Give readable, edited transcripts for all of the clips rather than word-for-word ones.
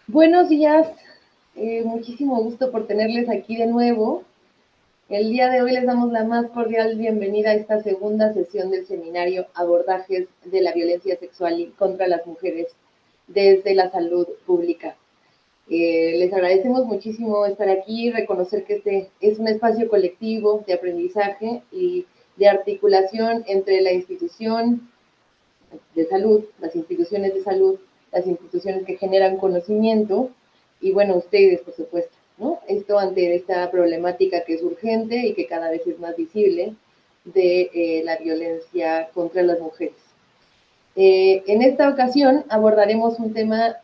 Buenos días, muchísimo gusto por tenerles aquí de nuevo. El día de hoy les damos la más cordial bienvenida a esta segunda sesión del seminario Abordajes de la Violencia Sexual contra las Mujeres desde la Salud Pública. Les agradecemos muchísimo estar aquí, reconocer que este es un espacio colectivo de aprendizaje y de articulación entre la institución de salud, las instituciones de salud, las instituciones que generan conocimiento y bueno, ustedes, por supuesto, ¿no? Esto ante esta problemática que es urgente y que cada vez es más visible de la violencia contra las mujeres. En esta ocasión abordaremos un tema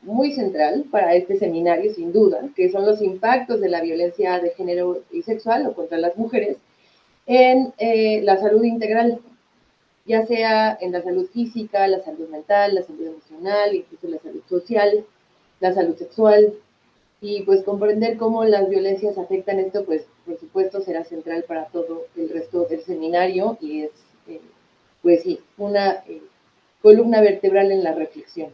muy central para este seminario, sin duda, que son los impactos de la violencia de género y sexual o contra las mujeres en la salud integral, ya sea en la salud física, la salud mental, la salud emocional, incluso la salud social, la salud sexual, y pues comprender cómo las violencias afectan esto, pues por supuesto será central para todo el resto del seminario y es, pues sí, una columna vertebral en la reflexión.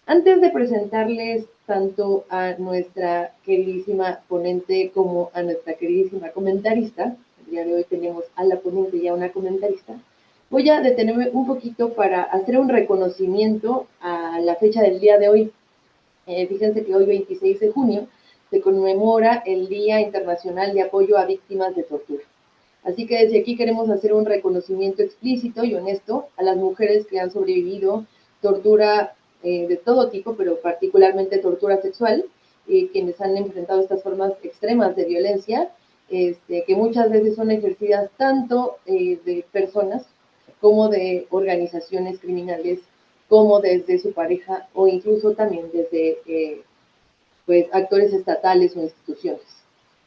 Antes de presentarles tanto a nuestra queridísima ponente como a nuestra queridísima comentarista, el día de hoy tenemos a la ponente y a una comentarista, voy a detenerme un poquito para hacer un reconocimiento a la fecha del día de hoy. Fíjense que hoy, 26 de junio, se conmemora el Día Internacional de Apoyo a Víctimas de Tortura. Así que desde aquí queremos hacer un reconocimiento explícito y honesto a las mujeres que han sobrevivido tortura de todo tipo, pero particularmente tortura sexual, quienes han enfrentado estas formas extremas de violencia, que muchas veces son ejercidas tanto de personas como de organizaciones criminales, como desde su pareja o incluso también desde pues, actores estatales o instituciones.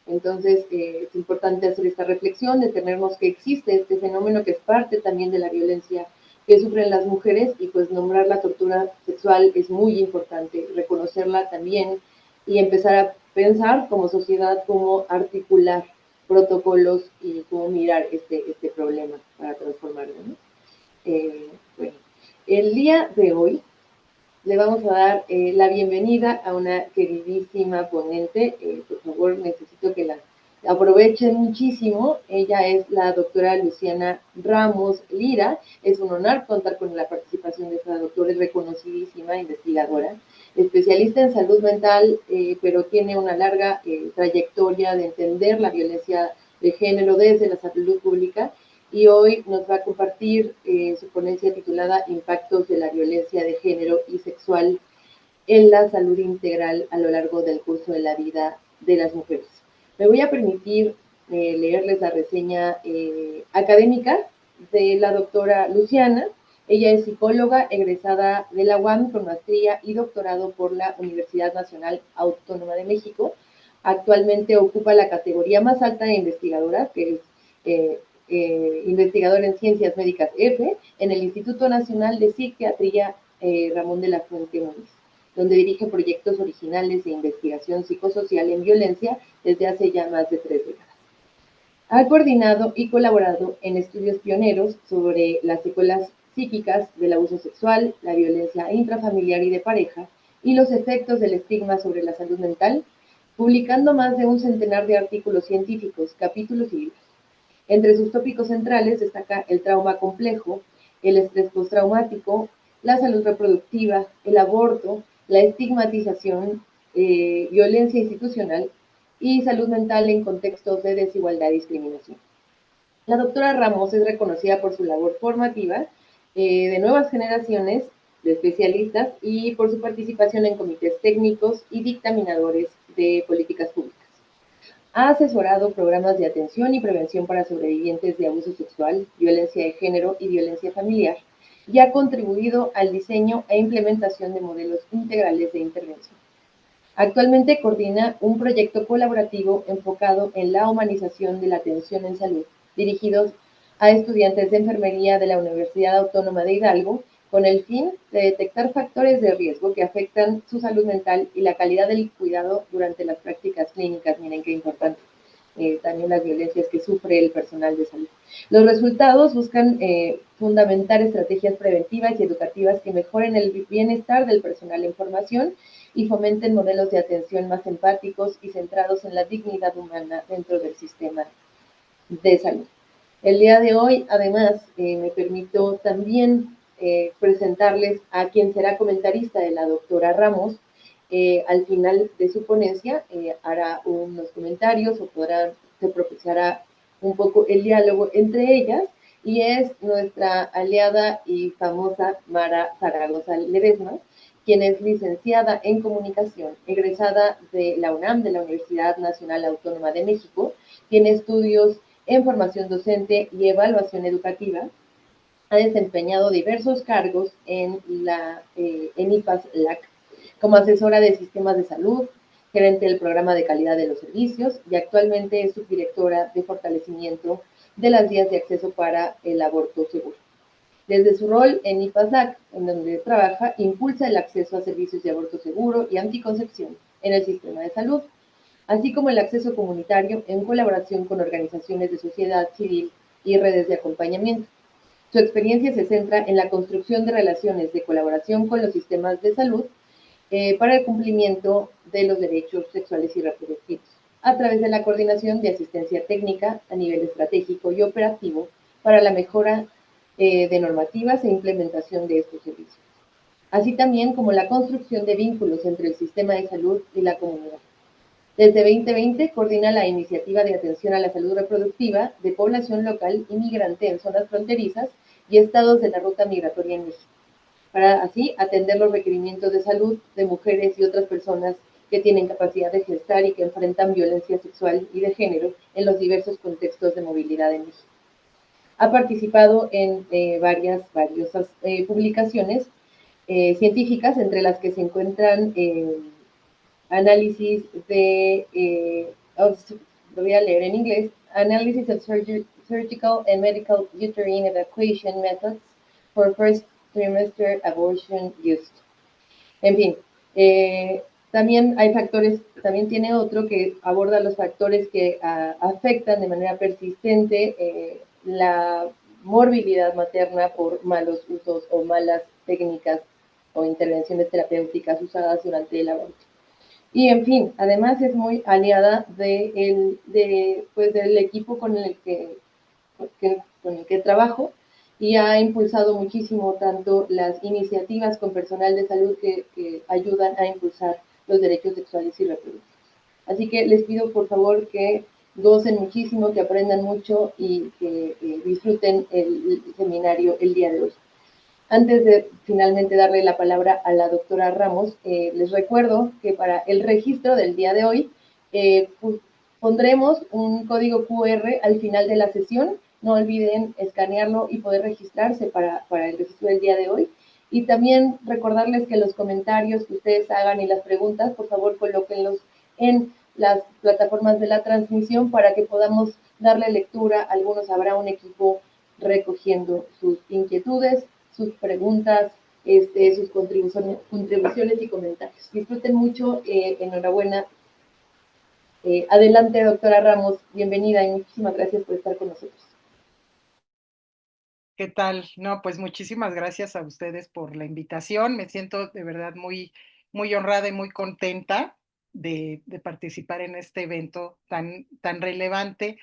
Entonces, es importante hacer esta reflexión, detenernos que existe este fenómeno que es parte también de la violencia que sufren las mujeres y pues nombrar la tortura sexual es muy importante, reconocerla también y empezar a pensar como sociedad cómo articular protocolos y cómo mirar este problema para transformarlo, ¿no? Bueno, el día de hoy le vamos a dar la bienvenida a una queridísima ponente. Por favor, necesito que la aprovechen muchísimo. Ella es la doctora Luciana Ramos Lira. Es un honor contar con la participación de esta doctora, es reconocidísima investigadora, especialista en salud mental, pero tiene una larga trayectoria de entender la violencia de género desde la salud pública y hoy nos va a compartir su ponencia titulada Impactos de la violencia de género y sexual en la salud integral a lo largo del curso de la vida de las mujeres. Me voy a permitir leerles la reseña académica de la doctora Luciana. Ella es psicóloga egresada de la UAM con maestría y doctorado por la Universidad Nacional Autónoma de México. Actualmente ocupa la categoría más alta de investigadora, que es investigador en Ciencias Médicas F, en el Instituto Nacional de Psiquiatría Ramón de la Fuente Núñez, donde dirige proyectos originales de investigación psicosocial en violencia desde hace ya más de 3 décadas. Ha coordinado y colaborado en estudios pioneros sobre las secuelas psíquicas del abuso sexual, la violencia intrafamiliar y de pareja, y los efectos del estigma sobre la salud mental, publicando más de un centenar de artículos científicos, capítulos y libros. Entre sus tópicos centrales destaca el trauma complejo, el estrés postraumático, la salud reproductiva, el aborto, la estigmatización, violencia institucional y salud mental en contextos de desigualdad y discriminación. La doctora Ramos es reconocida por su labor formativa de nuevas generaciones de especialistas y por su participación en comités técnicos y dictaminadores de políticas públicas. Ha asesorado programas de atención y prevención para sobrevivientes de abuso sexual, violencia de género y violencia familiar, y ha contribuido al diseño e implementación de modelos integrales de intervención. Actualmente coordina un proyecto colaborativo enfocado en la humanización de la atención en salud, dirigidos a estudiantes de enfermería de la Universidad Autónoma de Hidalgo, con el fin de detectar factores de riesgo que afectan su salud mental y la calidad del cuidado durante las prácticas clínicas. Miren qué importante. También las violencias que sufre el personal de salud. Los resultados buscan fundamentar estrategias preventivas y educativas que mejoren el bienestar del personal en formación y fomenten modelos de atención más empáticos y centrados en la dignidad humana dentro del sistema de salud. El día de hoy, además, me permito también presentarles a quien será comentarista de la doctora Ramos. Al final de su ponencia hará unos comentarios o se propiciará un poco el diálogo entre ellas, y es nuestra aliada y famosa Mara Zaragoza Ledesma, quien es licenciada en comunicación, egresada de la UNAM, de la Universidad Nacional Autónoma de México, tiene estudios en formación docente y evaluación educativa. Ha desempeñado diversos cargos en IPAS-LAC como asesora de sistemas de salud, gerente del programa de calidad de los servicios, y actualmente es subdirectora de fortalecimiento de las vías de acceso para el aborto seguro. Desde su rol en IPAS-LAC, en donde trabaja, impulsa el acceso a servicios de aborto seguro y anticoncepción en el sistema de salud, así como el acceso comunitario en colaboración con organizaciones de sociedad civil y redes de acompañamiento. Su experiencia se centra en la construcción de relaciones de colaboración con los sistemas de salud para el cumplimiento de los derechos sexuales y reproductivos, a través de la coordinación de asistencia técnica a nivel estratégico y operativo para la mejora de normativas e implementación de estos servicios, así también como la construcción de vínculos entre el sistema de salud y la comunidad. Desde 2020 coordina la iniciativa de atención a la salud reproductiva de población local y migrante en zonas fronterizas y estados de la ruta migratoria en México, para así atender los requerimientos de salud de mujeres y otras personas que tienen capacidad de gestar y que enfrentan violencia sexual y de género en los diversos contextos de movilidad en México. Ha participado en valiosas publicaciones científicas, entre las que se encuentran análisis de, lo voy a leer en inglés, Analysis of Surgical and Medical Uterine Evacuation Methods for First Trimester Abortion Used. En fin, también hay factores, también tiene otro que aborda los factores que afectan de manera persistente la morbilidad materna por malos usos o malas técnicas o intervenciones terapéuticas usadas durante el aborto. Y en fin, además es muy aliada pues del equipo con el que trabajo, y ha impulsado muchísimo tanto las iniciativas con personal de salud que ayudan a impulsar los derechos sexuales y reproductivos. Así que les pido por favor que gocen muchísimo, que aprendan mucho y que disfruten el seminario el día de hoy. Antes de finalmente darle la palabra a la doctora Ramos, les recuerdo que para el registro del día de hoy pondremos un código QR al final de la sesión. No olviden escanearlo y poder registrarse para el registro del día de hoy. Y también recordarles que los comentarios que ustedes hagan y las preguntas, por favor, colóquenlos en las plataformas de la transmisión para que podamos darle lectura. Algunos habrá un equipo recogiendo sus inquietudes, sus preguntas, sus contribuciones y comentarios. Disfruten mucho, enhorabuena. Adelante, doctora Ramos, bienvenida y muchísimas gracias por estar con nosotros. ¿Qué tal? No, pues muchísimas gracias a ustedes por la invitación. Me siento de verdad muy honrada y muy contenta de participar en este evento tan relevante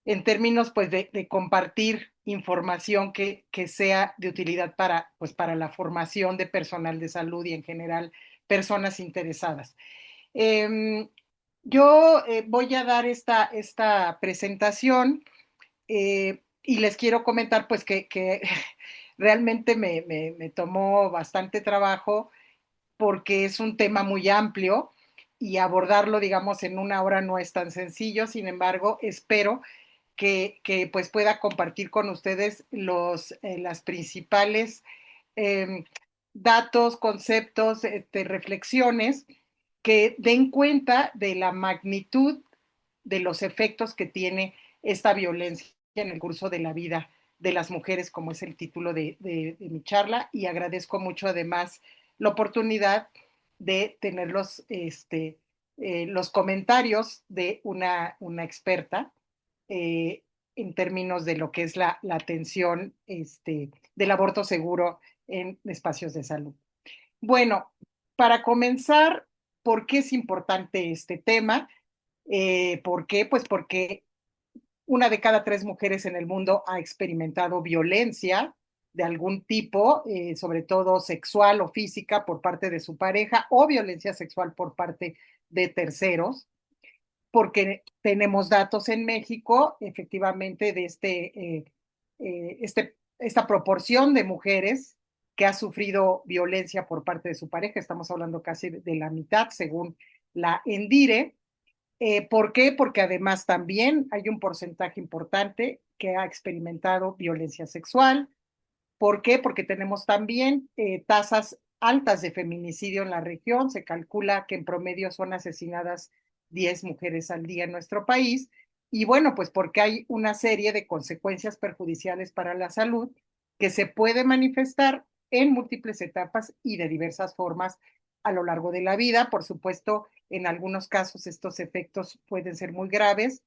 en términos pues de compartir información que sea de utilidad para la formación de personal de salud y en general personas interesadas. Em, yo voy a dar esta presentación y les quiero comentar pues que realmente me tomó bastante trabajo porque es un tema muy amplio y abordarlo, digamos, en una hora no es tan sencillo. Sin embargo, espero que pues pueda compartir con ustedes las principales eh, datos, conceptos, reflexiones que den cuenta de la magnitud de los efectos que tiene esta violencia en el curso de la vida de las mujeres, como es el título de mi charla, y agradezco mucho además la oportunidad de tener los comentarios de una experta eh, en términos de lo que es la atención del aborto seguro en espacios de salud. Bueno, para comenzar, ¿por qué es importante este tema? ¿Por qué? Pues porque una de cada tres mujeres en el mundo ha experimentado violencia de algún tipo, sobre todo sexual o física por parte de su pareja o violencia sexual por parte de terceros, porque tenemos datos en México, efectivamente, de esta proporción de mujeres que ha sufrido violencia por parte de su pareja. Estamos hablando casi de la mitad, según la ENDIRE. ¿Por qué? Porque además también hay un porcentaje importante que ha experimentado violencia sexual. ¿Por qué? Porque tenemos también tasas altas de feminicidio en la región. Se calcula que en promedio son asesinadas 10 mujeres al día en nuestro país. Y bueno, pues porque hay una serie de consecuencias perjudiciales para la salud que se puede manifestar en múltiples etapas y de diversas formas a lo largo de la vida. Por supuesto, en algunos casos estos efectos pueden ser muy graves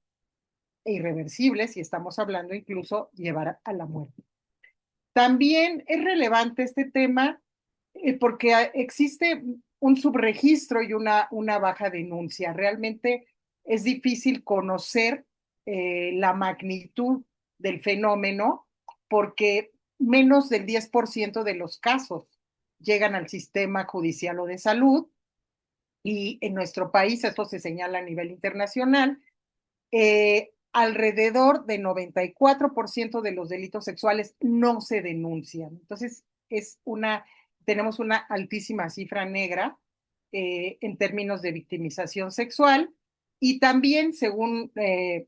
e irreversibles y estamos hablando incluso llevar a la muerte. También es relevante este tema porque existe un subregistro y una baja denuncia. Realmente es difícil conocer la magnitud del fenómeno porque menos del 10% de los casos llegan al sistema judicial o de salud y en nuestro país, esto se señala a nivel internacional, alrededor de 94% de los delitos sexuales no se denuncian. Entonces, tenemos una altísima cifra negra en términos de victimización sexual y también, según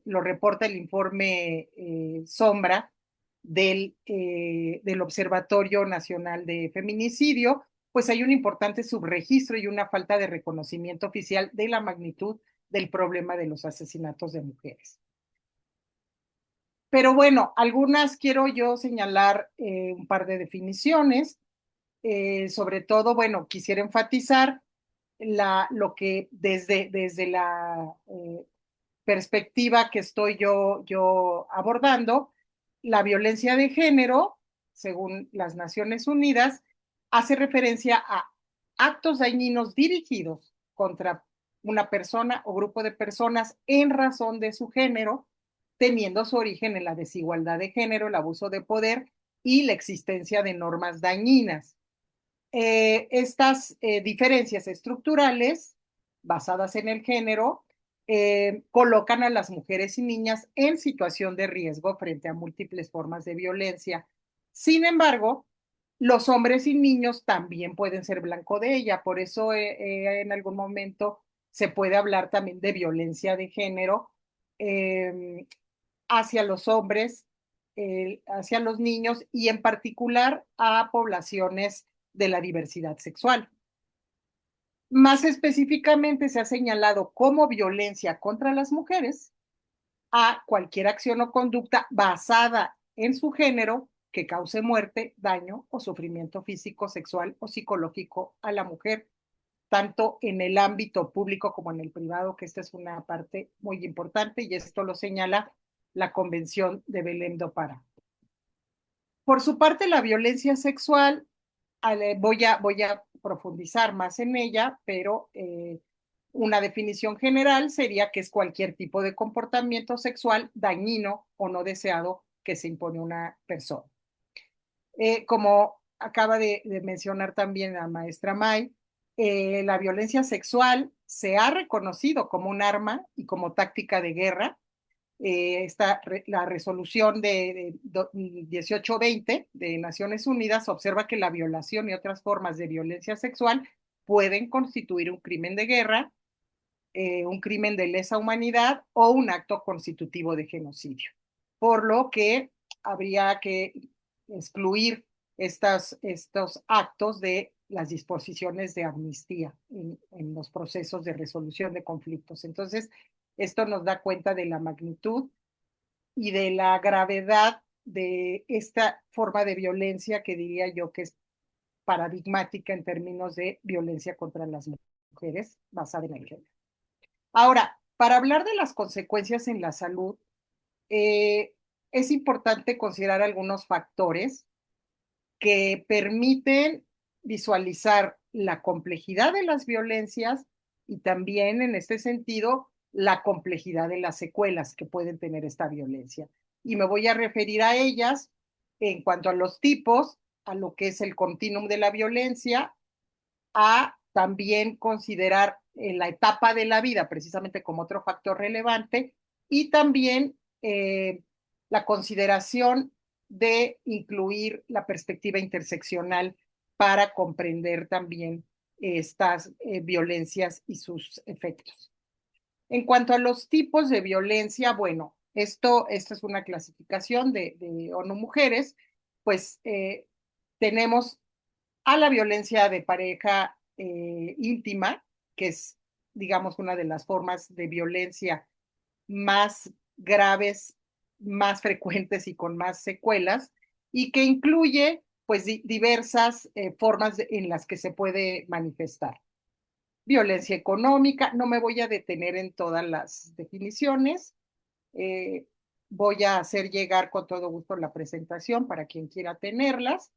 lo reporta el informe Sombra del Observatorio Nacional de Feminicidio, pues hay un importante subregistro y una falta de reconocimiento oficial de la magnitud del problema de los asesinatos de mujeres. Pero bueno, algunas quiero yo señalar un par de definiciones. Sobre todo, bueno, quisiera enfatizar lo que desde la perspectiva que estoy yo abordando, la violencia de género, según las Naciones Unidas, hace referencia a actos dañinos dirigidos contra una persona o grupo de personas en razón de su género, teniendo su origen en la desigualdad de género, el abuso de poder y la existencia de normas dañinas. Estas diferencias estructurales basadas en el género colocan a las mujeres y niñas en situación de riesgo frente a múltiples formas de violencia. Sin embargo, los hombres y niños también pueden ser blanco de ella, por eso en algún momento se puede hablar también de violencia de género eh, hacia los hombres, hacia los niños y en particular a poblaciones de la diversidad sexual. Más específicamente se ha señalado como violencia contra las mujeres a cualquier acción o conducta basada en su género que cause muerte, daño o sufrimiento físico, sexual o psicológico a la mujer, tanto en el ámbito público como en el privado, que esta es una parte muy importante y esto lo señala la Convención de Belém do Pará. Por su parte, la violencia sexual, voy a profundizar más en ella, pero una definición general sería que es cualquier tipo de comportamiento sexual dañino o no deseado que se impone a una persona. Como acaba de mencionar también la maestra May, la violencia sexual se ha reconocido como un arma y como táctica de guerra. La resolución de 1820 de Naciones Unidas observa que la violación y otras formas de violencia sexual pueden constituir un crimen de guerra, un crimen de lesa humanidad o un acto constitutivo de genocidio. Por lo que habría que excluir estos actos de las disposiciones de amnistía en los procesos de resolución de conflictos. Entonces, esto nos da cuenta de la magnitud y de la gravedad de esta forma de violencia que diría yo que es paradigmática en términos de violencia contra las mujeres basada en el género. Ahora, para hablar de las consecuencias en la salud, eh, es importante considerar algunos factores que permiten visualizar la complejidad de las violencias y también en este sentido la complejidad de las secuelas que pueden tener esta violencia. Y me voy a referir a ellas en cuanto a los tipos, a lo que es el continuum de la violencia, a también considerar la etapa de la vida precisamente como otro factor relevante y también la consideración de incluir la perspectiva interseccional para comprender también estas violencias y sus efectos. En cuanto a los tipos de violencia, bueno, esta es una clasificación de ONU Mujeres, pues tenemos a la violencia de pareja íntima, que es, digamos, una de las formas de violencia más graves, más frecuentes y con más secuelas, y que incluye, pues, diversas formas en las que se puede manifestar. Violencia económica, no me voy a detener en todas las definiciones, eh, voy a hacer llegar con todo gusto la presentación para quien quiera tenerlas,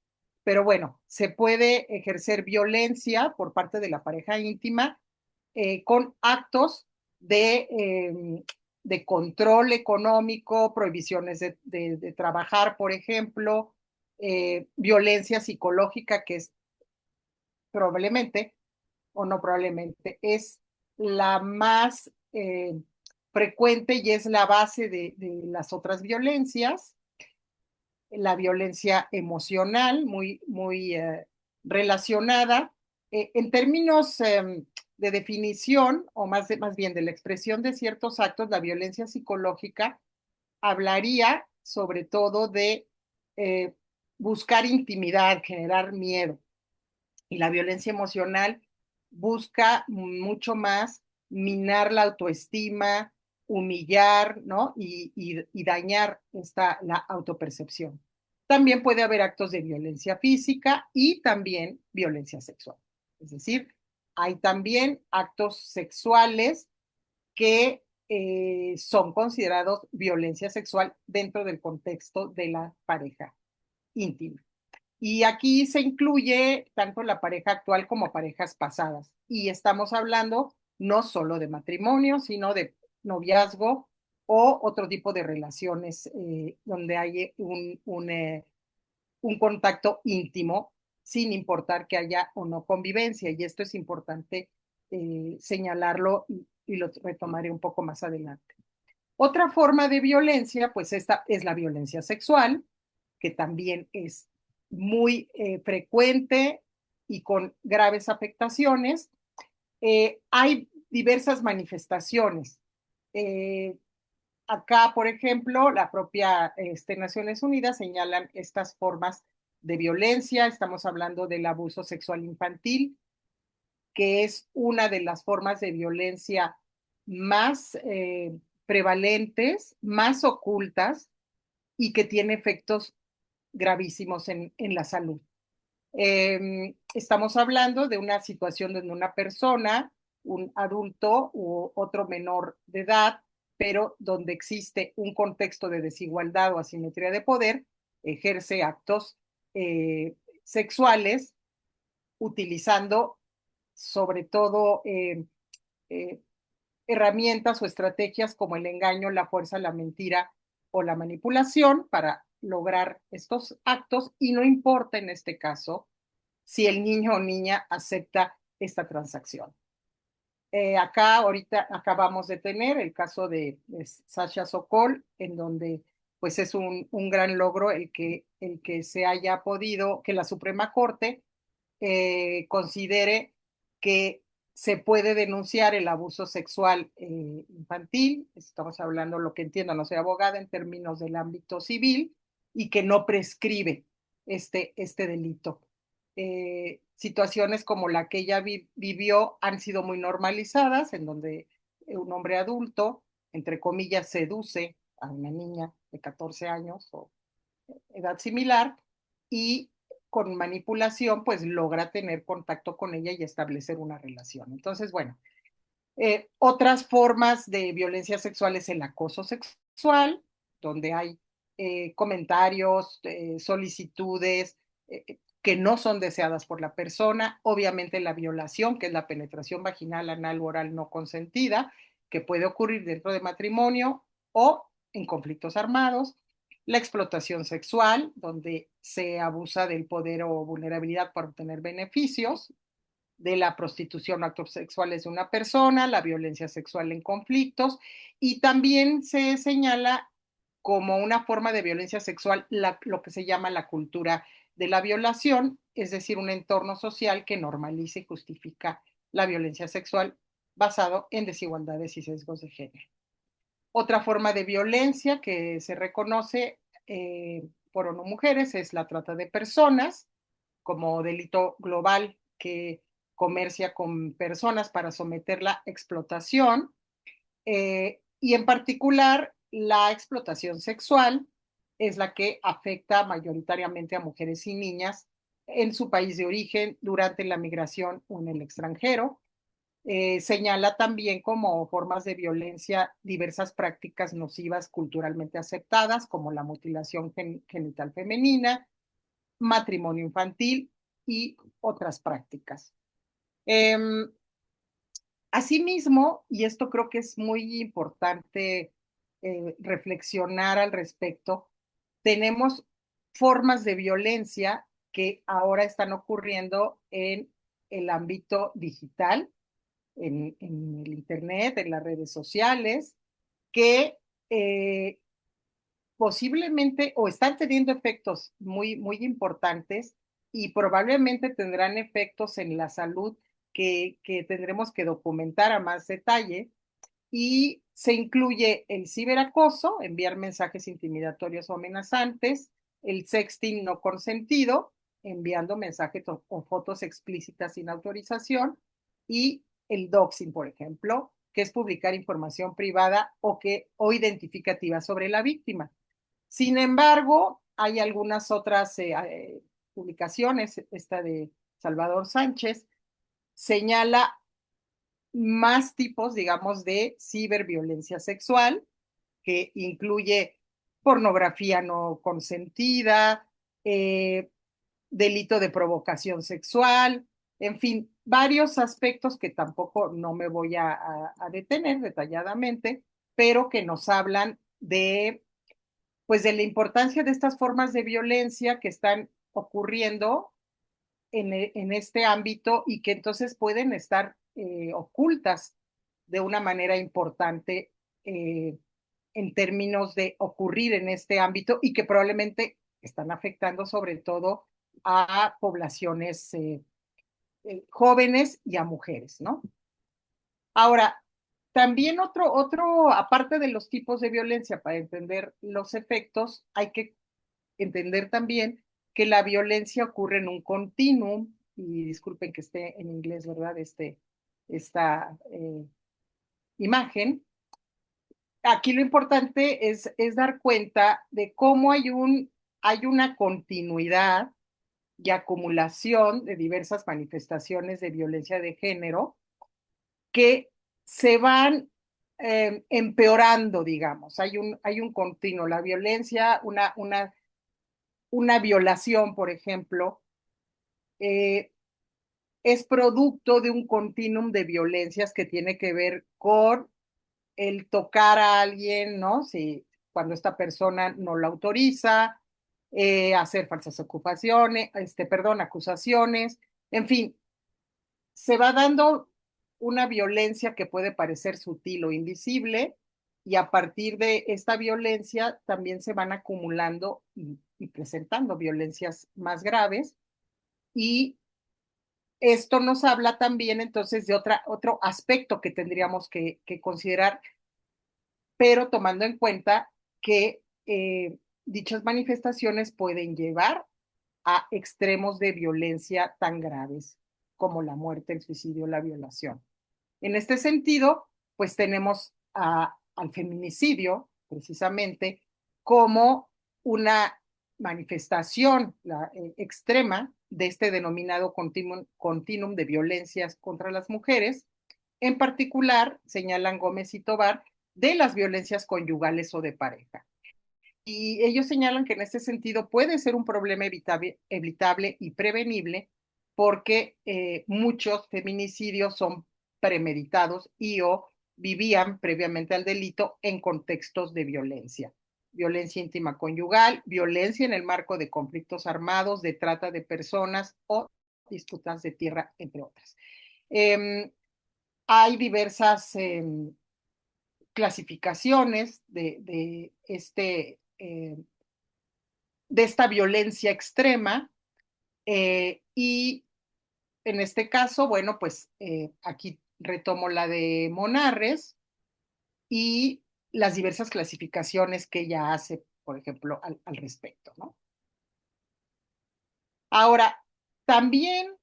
pero bueno, se puede ejercer violencia por parte de la pareja íntima con actos de control económico, prohibiciones de trabajar, por ejemplo, violencia psicológica, que es probablemente o no probablemente, es la más frecuente y es la base de las otras violencias, la violencia emocional, muy relacionada. En términos de definición, o más bien de la expresión de ciertos actos, la violencia psicológica hablaría sobre todo de eh, buscar intimidad, generar miedo, y la violencia emocional busca mucho más minar la autoestima, humillar, ¿no? Y dañar la autopercepción. También puede haber actos de violencia física y también violencia sexual. Es decir, hay también actos sexuales que son considerados violencia sexual dentro del contexto de la pareja íntima. Y aquí se incluye tanto la pareja actual como parejas pasadas. Y estamos hablando no solo de matrimonio, sino de noviazgo o otro tipo de relaciones donde hay un contacto íntimo, sin importar que haya o no convivencia. Y esto es importante señalarlo y lo retomaré un poco más adelante. Otra forma de violencia, pues esta es la violencia sexual, que también es muy frecuente y con graves afectaciones. Hay diversas manifestaciones. Eh, Acá, por ejemplo, la propia Naciones Unidas señalan estas formas de violencia. Estamos hablando del abuso sexual infantil, que es una de las formas de violencia más prevalentes, más ocultas y que tiene efectos gravísimos en la salud. Estamos hablando de una situación donde una persona, un adulto u otro menor de edad, pero donde existe un contexto de desigualdad o asimetría de poder, ejerce actos sexuales utilizando sobre todo eh, herramientas o estrategias como el engaño, la fuerza, la mentira o la manipulación para lograr estos actos, y no importa en este caso si el niño o niña acepta esta transacción. Acá ahorita acabamos de tener el caso de Sasha Sokol, en donde pues es un gran logro el que se haya podido, que la Suprema Corte considere que se puede denunciar el abuso sexual infantil. Estamos hablando, lo que entiendo, no soy abogada, en términos del ámbito civil, y que no prescribe este delito. Situaciones como la que ella vivió han sido muy normalizadas, en donde un hombre adulto, entre comillas, seduce a una niña de 14 años o edad similar, y con manipulación pues logra tener contacto con ella y establecer una relación. Entonces, bueno, otras formas de violencia sexual es el acoso sexual, donde hay comentarios, solicitudes, que no son deseadas por la persona, obviamente la violación, que es la penetración vaginal, anal o oral no consentida, que puede ocurrir dentro de matrimonio o en conflictos armados, la explotación sexual, donde se abusa del poder o vulnerabilidad para obtener beneficios, de la prostitución o actos sexuales de una persona, la violencia sexual en conflictos, y también se señala como una forma de violencia sexual lo que se llama la cultura de la violación, es decir, un entorno social que normaliza y justifica la violencia sexual basado en desigualdades y sesgos de género. Otra forma de violencia que se reconoce por ONU Mujeres es la trata de personas como delito global que comercia con personas para someter la explotación y en particular la explotación sexual es la que afecta mayoritariamente a mujeres y niñas en su país de origen, durante la migración o en el extranjero. Señala también como formas de violencia diversas prácticas nocivas culturalmente aceptadas, como la mutilación genital femenina, matrimonio infantil y otras prácticas. Eh, Asimismo, y esto creo que es muy importante reflexionar al respecto, tenemos formas de violencia que ahora están ocurriendo en el ámbito digital, en el Internet, en las redes sociales, que posiblemente o están teniendo efectos muy importantes y probablemente tendrán efectos en la salud que tendremos que documentar a más detalle. Y se incluye el ciberacoso, enviar mensajes intimidatorios o amenazantes, el sexting no consentido, enviando mensajes o fotos explícitas sin autorización, y el doxing, por ejemplo, que es publicar información privada o identificativa sobre la víctima. Sin embargo, hay algunas otras publicaciones, esta de Salvador Sánchez, señala más tipos, digamos, de ciberviolencia sexual, que incluye pornografía no consentida, eh, delito de provocación sexual, en fin, varios aspectos que tampoco no me voy a detener detalladamente, pero que nos hablan de pues de la importancia de estas formas de violencia que están ocurriendo en este ámbito y que entonces pueden estar ocultas de una manera importante eh, en términos de ocurrir en este ámbito y que probablemente están afectando sobre todo a poblaciones jóvenes y a mujeres, ¿no? Ahora, también aparte de los tipos de violencia, para entender los efectos, hay que entender también que la violencia ocurre en un continuum, y disculpen que esté en inglés, ¿verdad? Esta imagen. Aquí lo importante es dar cuenta de cómo hay una continuidad y acumulación de diversas manifestaciones de violencia de género que se van empeorando, digamos. Hay un continuo. La violencia, una violación, por ejemplo, eh, es producto de un continuum de violencias que tiene que ver con el tocar a alguien, ¿no? Si cuando esta persona no lo autoriza, hacer falsas ocupaciones, perdón, acusaciones, en fin, se va dando una violencia que puede parecer sutil o invisible y a partir de esta violencia también se van acumulando y presentando violencias más graves y esto nos habla también entonces de otro aspecto que tendríamos que considerar, pero tomando en cuenta que dichas manifestaciones pueden llevar a extremos de violencia tan graves como la muerte, el suicidio, la violación. En este sentido, pues tenemos al feminicidio, precisamente, como una manifestación extrema de este denominado continuum de violencias contra las mujeres. En particular, señalan Gómez y Tobar, de las violencias conyugales o de pareja. y ellos señalan que en este sentido puede ser un problema evitable y prevenible porque muchos feminicidios son premeditados y o vivían previamente al delito en contextos de violencia. Violencia íntima conyugal, violencia en el marco de conflictos armados, de trata de personas o disputas de tierra, entre otras. Hay diversas clasificaciones de esta violencia extrema y en este caso, bueno, pues aquí retomo la de Monarres y las diversas clasificaciones que ella hace, por ejemplo, al respecto, ¿no? Ahora, también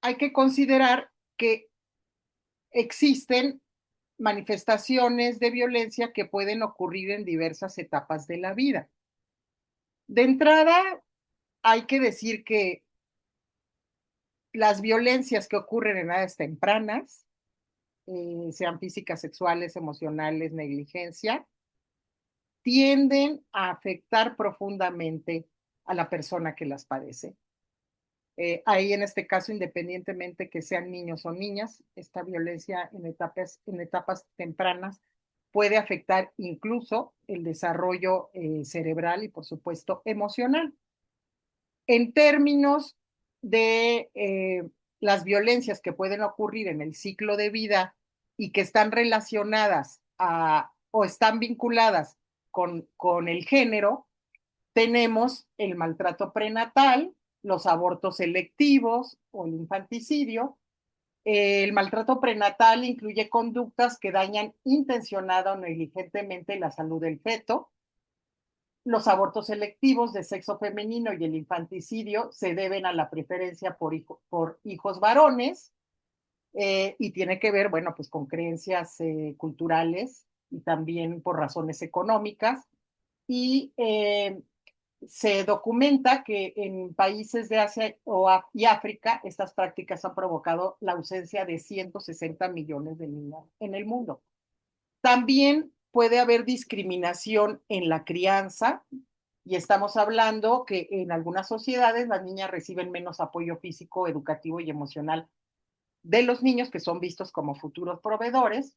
hay que considerar que existen manifestaciones de violencia que pueden ocurrir en diversas etapas de la vida. De entrada, hay que decir que las violencias que ocurren en edades tempranas, sean físicas, sexuales, emocionales, negligencia, tienden a afectar profundamente a la persona que las padece. Ahí en este caso, independientemente que sean niños o niñas, esta violencia en etapas tempranas puede afectar incluso el desarrollo cerebral y, por supuesto, emocional. En términos de las violencias que pueden ocurrir en el ciclo de vida y que están relacionadas o están vinculadas con el género, tenemos el maltrato prenatal, los abortos selectivos o el infanticidio. El maltrato prenatal incluye conductas que dañan intencionada o negligentemente la salud del feto. Los abortos selectivos de sexo femenino y el infanticidio se deben a la preferencia por hijos varones y tiene que ver, bueno, pues con creencias culturales y también por razones económicas. Y se documenta que en países de Asia y África estas prácticas han provocado la ausencia de 160 millones de niños en el mundo. También puede haber discriminación en la crianza y estamos hablando que en algunas sociedades las niñas reciben menos apoyo físico, educativo y emocional de los niños que son vistos como futuros proveedores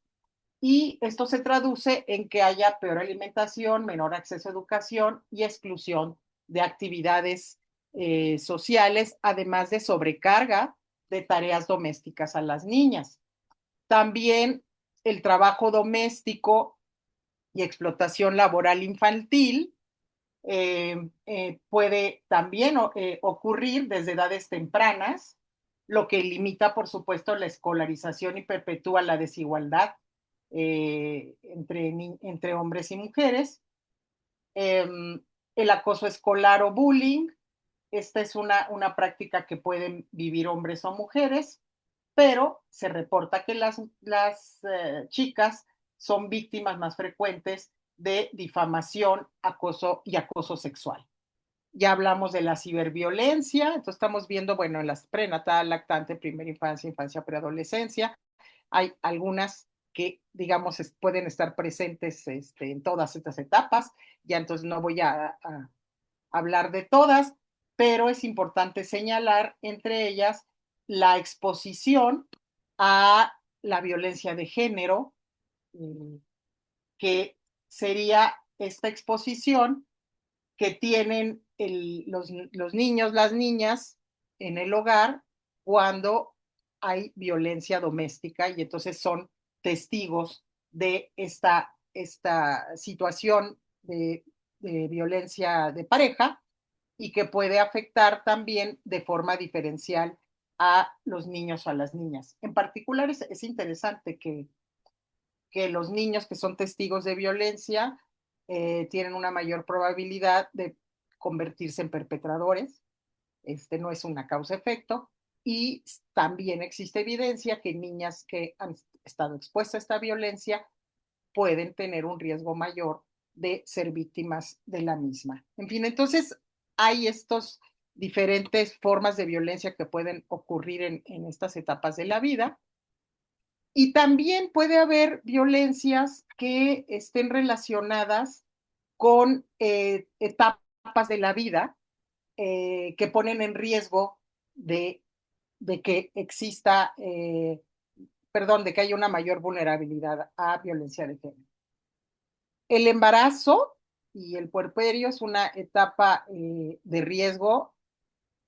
y esto se traduce en que haya peor alimentación, menor acceso a educación y exclusión de actividades sociales, además de sobrecarga de tareas domésticas a las niñas. También el trabajo doméstico y explotación laboral infantil puede también ocurrir desde edades tempranas, lo que limita, por supuesto, la escolarización y perpetúa la desigualdad entre hombres y mujeres. El acoso escolar o bullying, esta es una práctica que pueden vivir hombres o mujeres, pero se reporta que las chicas son víctimas más frecuentes de difamación, acoso y acoso sexual. Ya hablamos de la ciberviolencia, entonces estamos viendo, bueno, en las prenatal, lactante, primera infancia, infancia, preadolescencia, hay algunas que, digamos, pueden estar presentes en todas estas etapas, ya entonces no voy a hablar de todas, pero es importante señalar entre ellas la exposición a la violencia de género, que sería esta exposición que tienen los niños, las niñas en el hogar cuando hay violencia doméstica y entonces son testigos de esta situación de violencia de pareja y que puede afectar también de forma diferencial a los niños o a las niñas. En particular es interesante que los niños que son testigos de violencia tienen una mayor probabilidad de convertirse en perpetradores. No es una causa-efecto. Y también existe evidencia que niñas que han estado expuestas a esta violencia pueden tener un riesgo mayor de ser víctimas de la misma. En fin, entonces hay estos diferentes formas de violencia que pueden ocurrir en estas etapas de la vida. Y también puede haber violencias que estén relacionadas con etapas de la vida que ponen en riesgo de que exista, de que haya una mayor vulnerabilidad a violencia de género. El embarazo y el puerperio es una etapa de riesgo.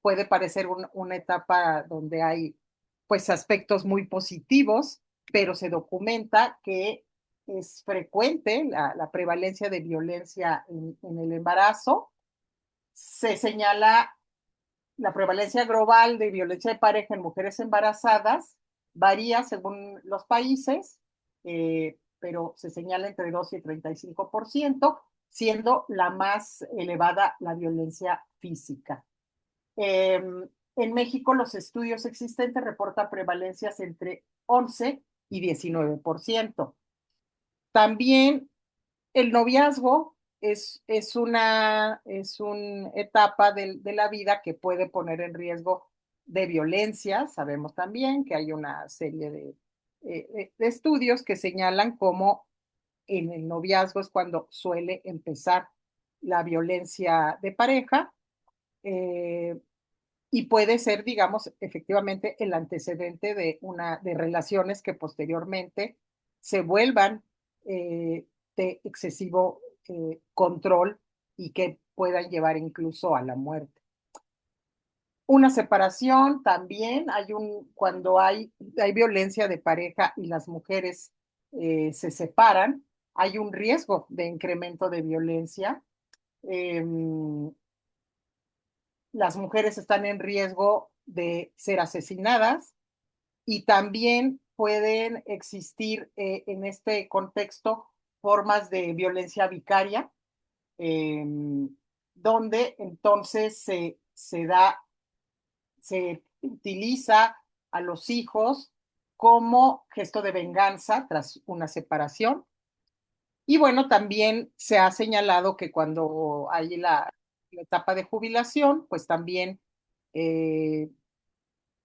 Puede parecer una etapa donde hay pues aspectos muy positivos, pero se documenta que es frecuente la prevalencia de violencia en el embarazo. Se señala la prevalencia global de violencia de pareja en mujeres embarazadas, varía según los países, pero se señala entre 2 y 35%, siendo la más elevada la violencia física. En México, los estudios existentes reportan prevalencias entre 11 y 19%. También el noviazgo es una etapa de la vida que puede poner en riesgo de violencia. Sabemos también que hay una serie de estudios que señalan cómo en el noviazgo es cuando suele empezar la violencia de pareja. Y puede ser, digamos, efectivamente el antecedente de relaciones que posteriormente se vuelvan de excesivo control y que puedan llevar incluso a la muerte. Una separación también, cuando hay violencia de pareja y las mujeres se separan, hay un riesgo de incremento de violencia. Las mujeres están en riesgo de ser asesinadas y también pueden existir en este contexto formas de violencia vicaria, eh, donde entonces se utiliza a los hijos como gesto de venganza tras una separación. Y bueno, también se ha señalado que cuando hay la etapa de jubilación, pues también eh,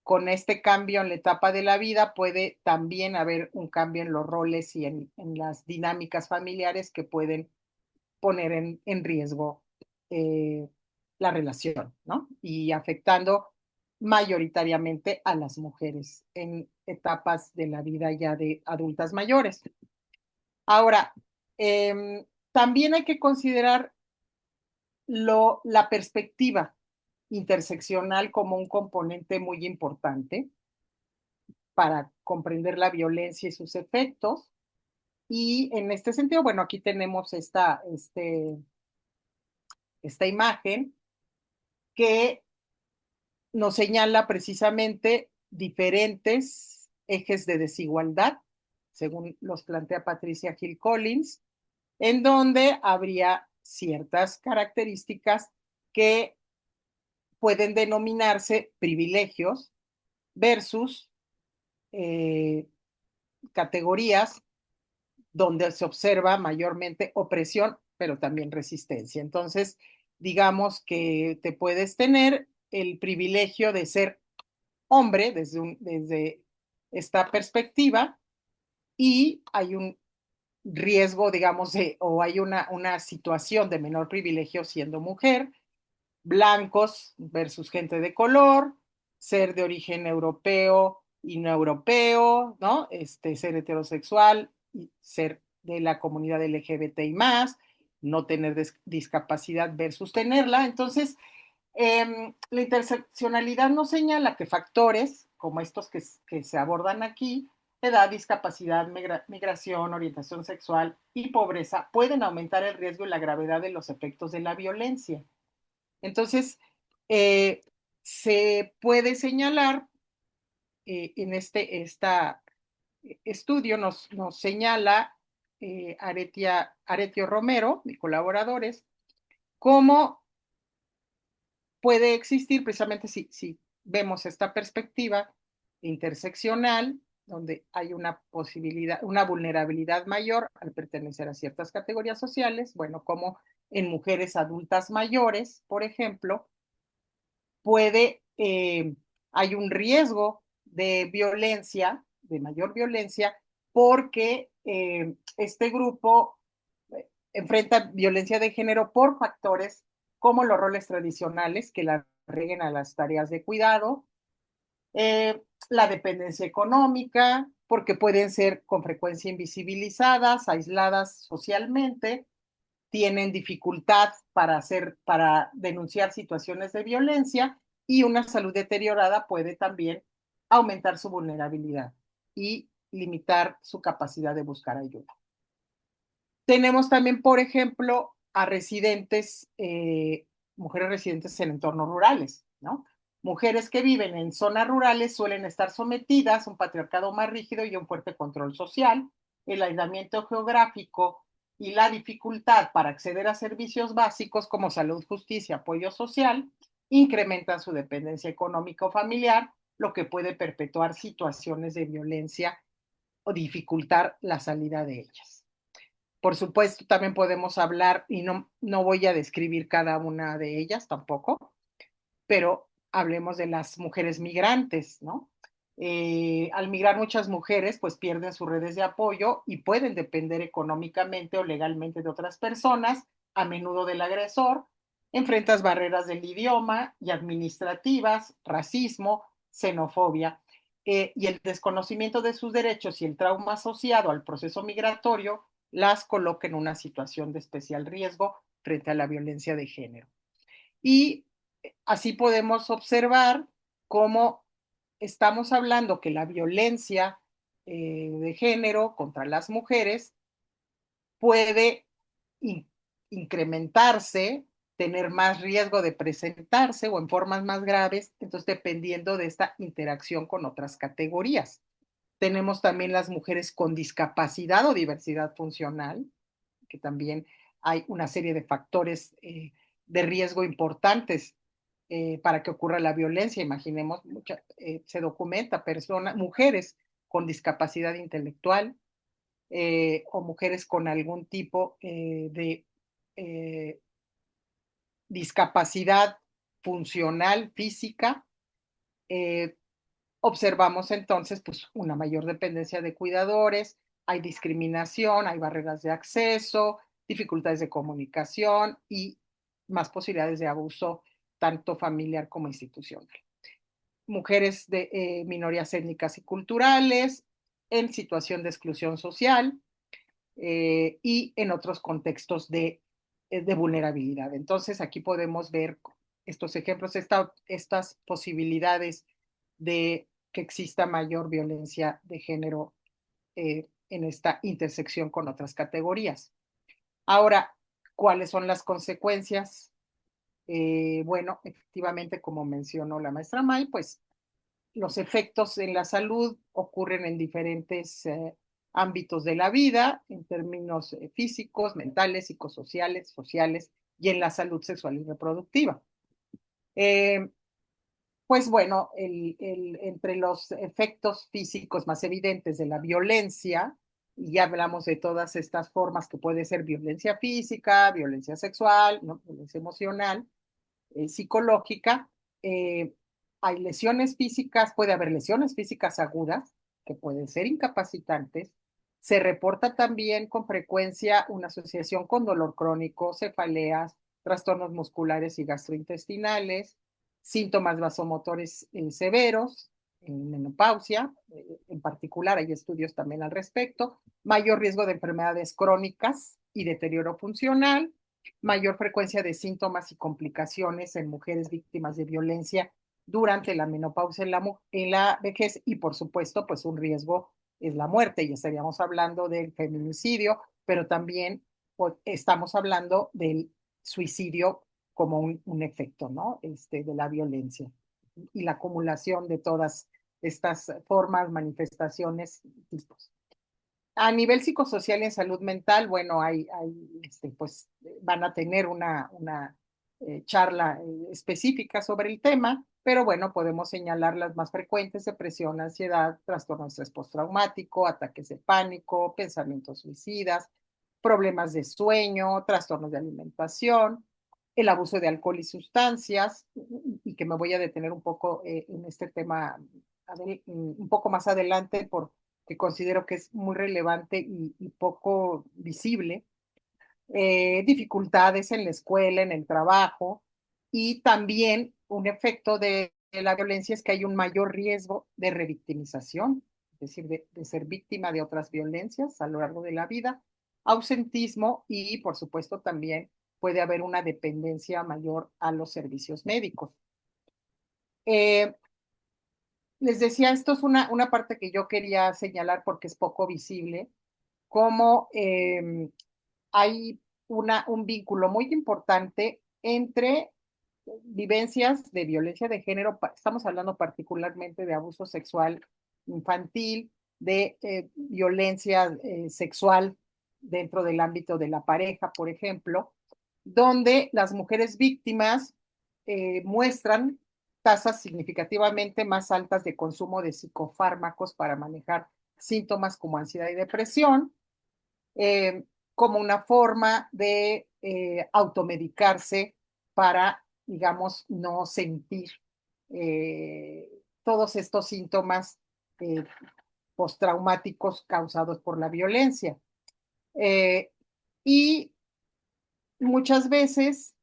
con este cambio en la etapa de la vida puede también haber un cambio en los roles y en las dinámicas familiares que pueden poner en riesgo eh, la relación, ¿no? Y afectando mayoritariamente a las mujeres en etapas de la vida ya de adultas mayores. Ahora, también hay que considerar la perspectiva interseccional como un componente muy importante para comprender la violencia y sus efectos. Y en este sentido, bueno, aquí tenemos esta imagen que nos señala precisamente diferentes ejes de desigualdad, según los plantea Patricia Hill Collins, en donde habría ciertas características que pueden denominarse privilegios versus categorías donde se observa mayormente opresión, pero también resistencia. Entonces, digamos que te puedes tener el privilegio de ser hombre desde esta perspectiva y hay un riesgo, digamos, o hay una situación de menor privilegio siendo mujer, blancos versus gente de color, ser de origen europeo y no europeo, ¿no? Ser heterosexual y ser de la comunidad LGBT y más, no tener discapacidad versus tenerla. Entonces, la interseccionalidad nos señala que factores como estos que se abordan aquí, edad, discapacidad, migración, orientación sexual y pobreza, pueden aumentar el riesgo y la gravedad de los efectos de la violencia. Entonces, eh, se puede señalar en este estudio, nos señala Aretio Romero y colaboradores, cómo puede existir precisamente si vemos esta perspectiva interseccional, donde hay una posibilidad, una vulnerabilidad mayor al pertenecer a ciertas categorías sociales, bueno, como en mujeres adultas mayores, por ejemplo, hay un riesgo de violencia, de mayor violencia, porque este grupo enfrenta violencia de género por factores como los roles tradicionales que la reguen a las tareas de cuidado, la dependencia económica, porque pueden ser con frecuencia invisibilizadas, aisladas socialmente, tienen dificultad para denunciar situaciones de violencia, y una salud deteriorada puede también aumentar su vulnerabilidad y limitar su capacidad de buscar ayuda. Tenemos también, por ejemplo, a residentes, mujeres residentes en entornos rurales, ¿no? Mujeres que viven en zonas rurales suelen estar sometidas a un patriarcado más rígido y a un fuerte control social. El aislamiento geográfico y la dificultad para acceder a servicios básicos como salud, justicia, apoyo social, incrementan su dependencia económica o familiar, lo que puede perpetuar situaciones de violencia o dificultar la salida de ellas. Por supuesto, también podemos hablar, y no voy a describir cada una de ellas tampoco, pero hablemos de las mujeres migrantes, ¿no? Al migrar muchas mujeres, pues pierden sus redes de apoyo y pueden depender económicamente o legalmente de otras personas, a menudo del agresor. Enfrentas barreras del idioma y administrativas, racismo, xenofobia, y el desconocimiento de sus derechos y el trauma asociado al proceso migratorio las coloca en una situación de especial riesgo frente a la violencia de género. Y así podemos observar cómo estamos hablando que la violencia de género contra las mujeres puede in incrementarse, tener más riesgo de presentarse o en formas más graves, entonces dependiendo de esta interacción con otras categorías. Tenemos también las mujeres con discapacidad o diversidad funcional, que también hay una serie de factores de riesgo importantes para que ocurra la violencia. Imaginemos, se documenta personas, mujeres con discapacidad intelectual, o mujeres con algún tipo de eh, discapacidad funcional, física. eh, Observamos entonces pues, una mayor dependencia de cuidadores, hay discriminación, hay barreras de acceso, dificultades de comunicación y más posibilidades de abuso tanto familiar como institucional. Mujeres de minorías étnicas y culturales, en situación de exclusión social, y en otros contextos de vulnerabilidad. Entonces, aquí podemos ver estos ejemplos, estas posibilidades de que exista mayor violencia de género en esta intersección con otras categorías. Ahora, ¿cuáles son las consecuencias? Bueno, efectivamente, como mencionó la maestra May, pues los efectos en la salud ocurren en diferentes ámbitos de la vida, en términos físicos, mentales, psicosociales, sociales y en la salud sexual y reproductiva. Eh, pues bueno, entre los efectos físicos más evidentes de la violencia, y ya hablamos de todas estas formas que puede ser violencia física, violencia sexual, ¿no? Violencia emocional, psicológica, eh, hay lesiones físicas, puede haber lesiones físicas agudas que pueden ser incapacitantes. Se reporta también con frecuencia una asociación con dolor crónico, cefaleas, trastornos musculares y gastrointestinales, síntomas vasomotores severos, en menopausia, en particular hay estudios también al respecto, mayor riesgo de enfermedades crónicas y deterioro funcional, mayor frecuencia de síntomas y complicaciones en mujeres víctimas de violencia durante la menopausia en la vejez, y por supuesto, pues un riesgo es la muerte, y estaríamos hablando del feminicidio, pero también pues, estamos hablando del suicidio como un efecto, ¿no? De la violencia y la acumulación de todas estas formas, manifestaciones, tipos. A nivel psicosocial y en salud mental, bueno, pues van a tener una charla específica sobre el tema, pero bueno, podemos señalar las más frecuentes: depresión, ansiedad, trastorno de estrés postraumático, ataques de pánico, pensamientos suicidas, problemas de sueño, trastornos de alimentación, el abuso de alcohol y sustancias, y que me voy a detener un poco en este tema un poco más adelante por que considero que es muy relevante y poco visible. dificultades en la escuela, en el trabajo, y también un efecto de la violencia es que hay un mayor riesgo de revictimización, es decir, de ser víctima de otras violencias a lo largo de la vida, ausentismo y, por supuesto, también puede haber una dependencia mayor a los servicios médicos. Eh, Les decía, esto es una parte que yo quería señalar porque es poco visible, cómo hay un vínculo muy importante entre vivencias de violencia de género, estamos hablando particularmente de abuso sexual infantil, de violencia sexual dentro del ámbito de la pareja, por ejemplo, donde las mujeres víctimas muestran tasas significativamente más altas de consumo de psicofármacos para manejar síntomas como ansiedad y depresión, eh, como una forma de automedicarse para, digamos, no sentir todos estos síntomas eh, postraumáticos causados por la violencia. Eh, y muchas veces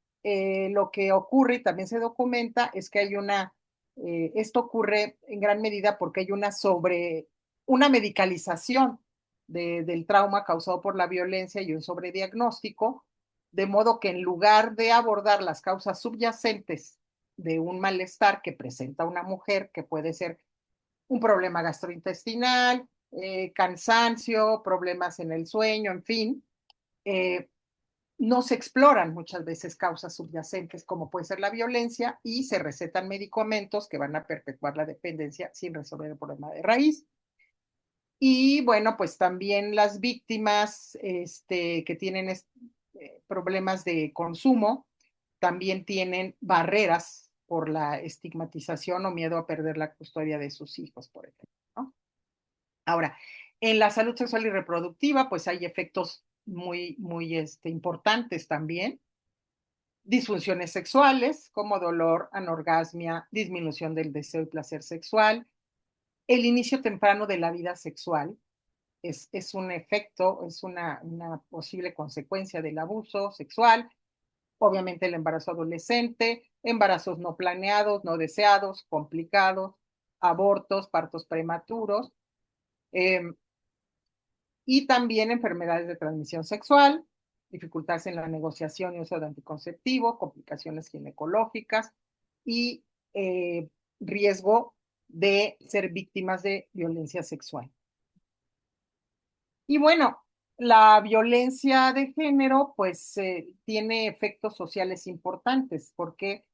lo que ocurre, y también se documenta, es que hay esto ocurre en gran medida porque hay una medicalización del trauma causado por la violencia y un sobrediagnóstico, de modo que en lugar de abordar las causas subyacentes de un malestar que presenta una mujer, que puede ser un problema gastrointestinal, cansancio, problemas en el sueño, en fin, eh, no se exploran muchas veces causas subyacentes como puede ser la violencia y se recetan medicamentos que van a perpetuar la dependencia sin resolver el problema de raíz. Y bueno, pues también las víctimas que tienen problemas de consumo también tienen barreras por la estigmatización o miedo a perder la custodia de sus hijos, por ejemplo, ¿no? Ahora, en la salud sexual y reproductiva, pues hay efectos muy importantes también. Disfunciones sexuales como dolor, anorgasmia, disminución del deseo y placer sexual, el inicio temprano de la vida sexual es un efecto, es una posible consecuencia del abuso sexual, obviamente el embarazo adolescente, embarazos no planeados, no deseados, complicados, abortos, partos prematuros, eh, y también enfermedades de transmisión sexual, dificultades en la negociación y uso de anticonceptivo, complicaciones ginecológicas y eh, riesgo de ser víctimas de violencia sexual. Y bueno, la violencia de género pues tiene efectos sociales importantes porque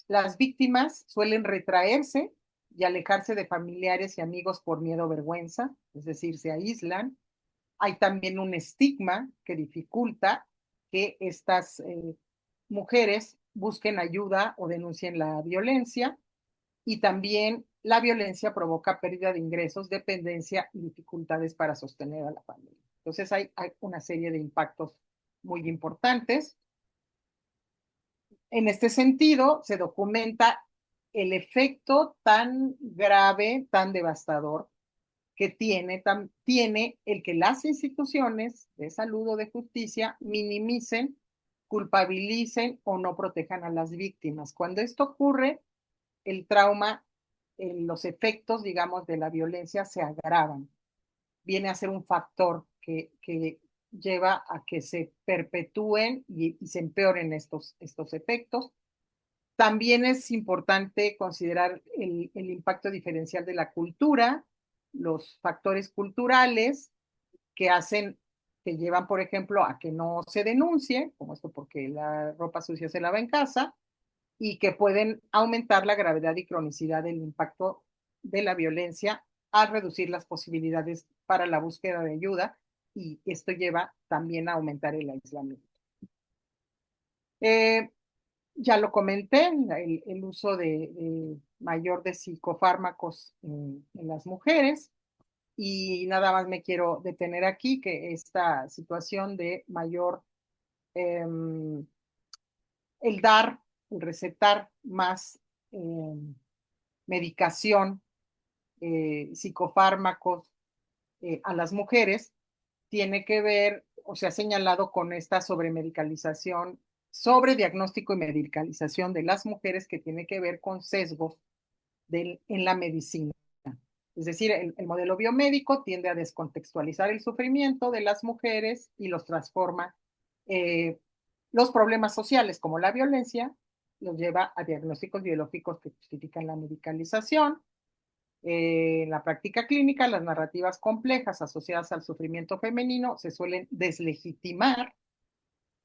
las víctimas suelen retraerse y alejarse de familiares y amigos por miedo o vergüenza, es decir, se aíslan. Hay también un estigma que dificulta que estas mujeres busquen ayuda o denuncien la violencia, y también la violencia provoca pérdida de ingresos, dependencia y dificultades para sostener a la familia. Entonces hay una serie de impactos muy importantes. En este sentido, se documenta el efecto tan grave, tan devastador que tiene el que las instituciones de salud o de justicia minimicen, culpabilicen o no protejan a las víctimas. Cuando esto ocurre, el trauma, los efectos, digamos, de la violencia se agravan. Viene a ser un factor que lleva a que se perpetúen y se empeoren estos efectos. También es importante considerar el impacto diferencial de la cultura, los factores culturales que hacen, que llevan, por ejemplo, a que no se denuncie, como esto porque la ropa sucia se lava en casa, y que pueden aumentar la gravedad y cronicidad del impacto de la violencia al reducir las posibilidades para la búsqueda de ayuda, y esto lleva también a aumentar el aislamiento. Eh, ya lo comenté, el uso mayor de psicofármacos en las mujeres, y nada más me quiero detener aquí que esta situación de mayor, eh, el recetar más eh, medicación, psicofármacos a las mujeres, tiene que ver o se ha señalado con esta sobremedicalización, sobrediagnóstico y medicalización de las mujeres que tiene que ver con sesgos en la medicina. Es decir, el modelo biomédico tiende a descontextualizar el sufrimiento de las mujeres y los transforma. Los problemas sociales como la violencia los lleva a diagnósticos biológicos que justifican la medicalización. En la práctica clínica, las narrativas complejas asociadas al sufrimiento femenino se suelen deslegitimar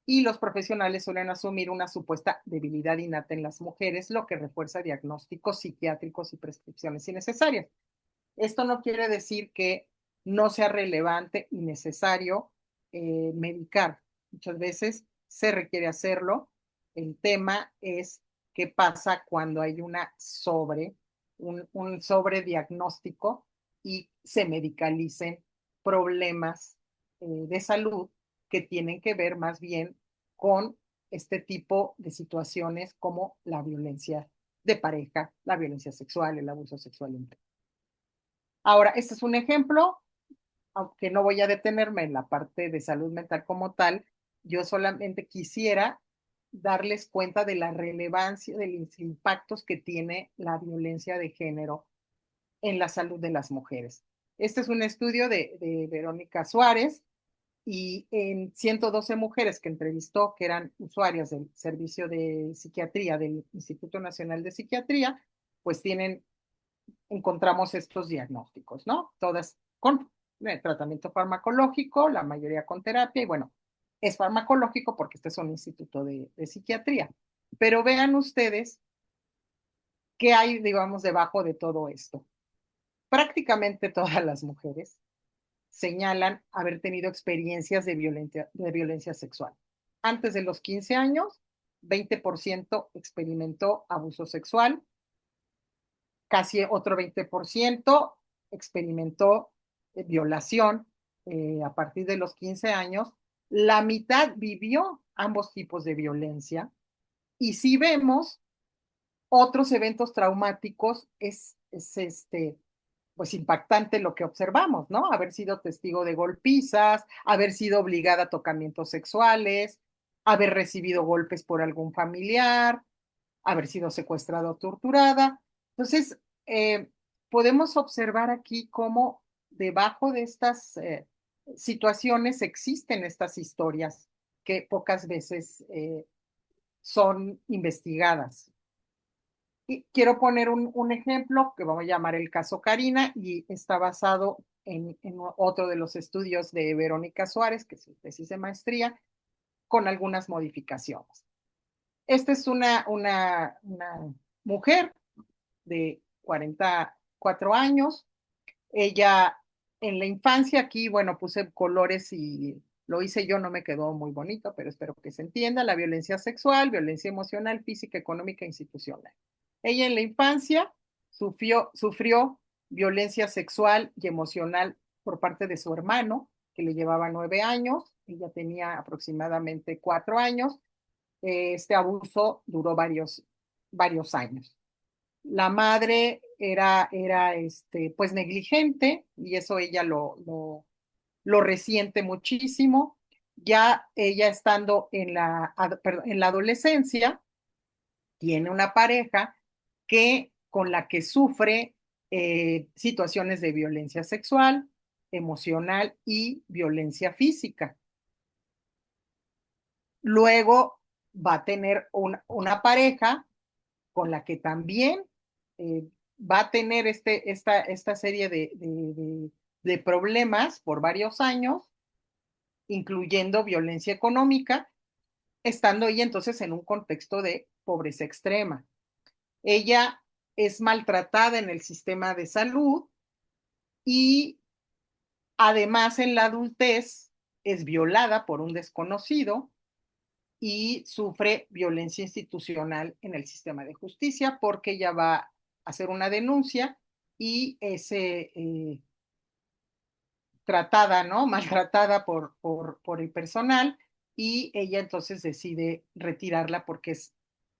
y los profesionales suelen asumir una supuesta debilidad innata en las mujeres, lo que refuerza diagnósticos psiquiátricos y prescripciones innecesarias. Esto no quiere decir que no sea relevante y necesario medicar. Muchas veces se requiere hacerlo. El tema es qué pasa cuando hay un sobrediagnóstico y se medicalicen problemas de salud que tienen que ver más bien con este tipo de situaciones como la violencia de pareja, la violencia sexual, el abuso sexual. Ahora, este es un ejemplo, aunque no voy a detenerme en la parte de salud mental como tal, yo solamente quisiera darles cuenta de la relevancia de los impactos que tiene la violencia de género en la salud de las mujeres. Este es un estudio de Verónica Suárez y en 112 mujeres que entrevistó, que eran usuarias del servicio de psiquiatría del Instituto Nacional de Psiquiatría, pues encontramos estos diagnósticos, ¿no? Todas con tratamiento farmacológico, la mayoría con terapia, y bueno, es farmacológico porque este es un instituto de psiquiatría. Pero vean ustedes qué hay, digamos, debajo de todo esto. Prácticamente todas las mujeres señalan haber tenido experiencias de violencia sexual. Antes de los 15 años, 20% experimentó abuso sexual, casi otro 20% experimentó violación a partir de los 15 años. La mitad vivió ambos tipos de violencia. Y si vemos otros eventos traumáticos, pues impactante lo que observamos, ¿no? Haber sido testigo de golpizas, haber sido obligada a tocamientos sexuales, haber recibido golpes por algún familiar, haber sido secuestrada o torturada. Entonces, podemos observar aquí cómo debajo de estas situaciones existen estas historias que pocas veces son investigadas. Y quiero poner un ejemplo que vamos a llamar el caso Karina y está basado en otro de los estudios de Verónica Suárez, que es su tesis de maestría, con algunas modificaciones. Esta es una mujer de 44 años. Ella en la infancia, aquí, bueno, puse colores y lo hice yo, no me quedó muy bonito, pero espero que se entienda. La violencia sexual, violencia emocional, física, económica e institucional. Ella en la infancia sufrió violencia sexual y emocional por parte de su hermano, que le llevaba 9 años. Ella tenía aproximadamente 4 años. Este abuso duró varios años. La madre era pues negligente y eso ella lo resiente muchísimo. Ya ella estando en la adolescencia, tiene una pareja con la que sufre situaciones de violencia sexual, emocional y violencia física. Luego va a tener una pareja con la que también eh, va a tener esta serie de problemas por varios años, incluyendo violencia económica, estando ella entonces en un contexto de pobreza extrema. Ella es maltratada en el sistema de salud y además en la adultez es violada por un desconocido y sufre violencia institucional en el sistema de justicia porque ella va a hacer una denuncia y es tratada, ¿no? Maltratada por el personal y ella entonces decide retirarla porque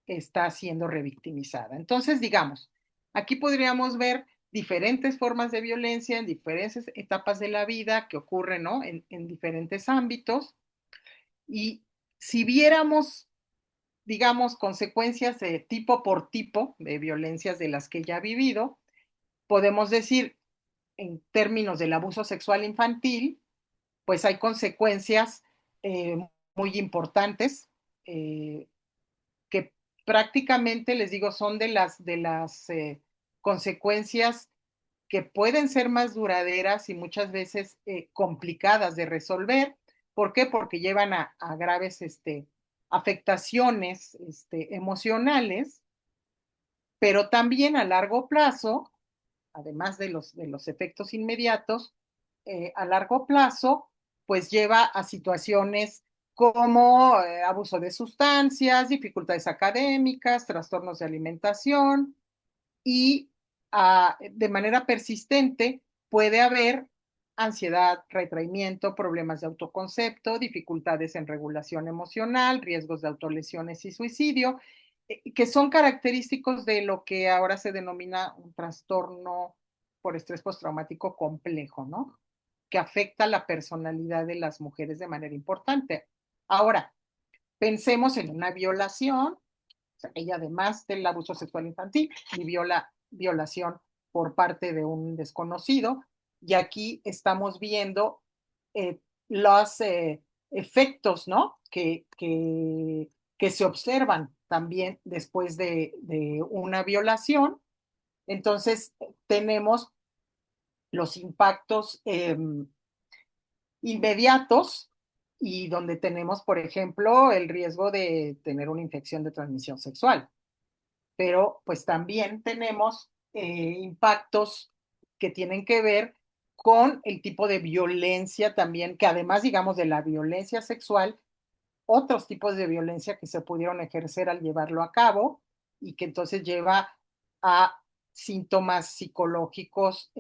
está siendo revictimizada. Entonces, digamos, aquí podríamos ver diferentes formas de violencia en diferentes etapas de la vida que ocurren, ¿no? En diferentes ámbitos. Y si viéramos, digamos, consecuencias de tipo por tipo de violencias de las que ya ha vivido, podemos decir, en términos del abuso sexual infantil, pues hay consecuencias muy importantes que prácticamente, les digo, son de las consecuencias que pueden ser más duraderas y muchas veces complicadas de resolver. ¿Por qué? Porque llevan a graves afectaciones emocionales, pero también a largo plazo, además de los efectos inmediatos, a largo plazo, pues lleva a situaciones como abuso de sustancias, dificultades académicas, trastornos de alimentación, y de manera persistente puede haber ansiedad, retraimiento, problemas de autoconcepto, dificultades en regulación emocional, riesgos de autolesiones y suicidio, que son característicos de lo que ahora se denomina un trastorno por estrés postraumático complejo, ¿no? Que afecta la personalidad de las mujeres de manera importante. Ahora, pensemos en una violación. O sea, ella, además del abuso sexual infantil, vivió la violación por parte de un desconocido. Y aquí estamos viendo los efectos, ¿no? Que se observan también después de una violación. Entonces, tenemos los impactos inmediatos y donde tenemos, por ejemplo, el riesgo de tener una infección de transmisión sexual, pero pues también tenemos impactos que tienen que ver con el tipo de violencia también, que además, digamos, de la violencia sexual, otros tipos de violencia que se pudieron ejercer al llevarlo a cabo y que entonces lleva a síntomas psicológicos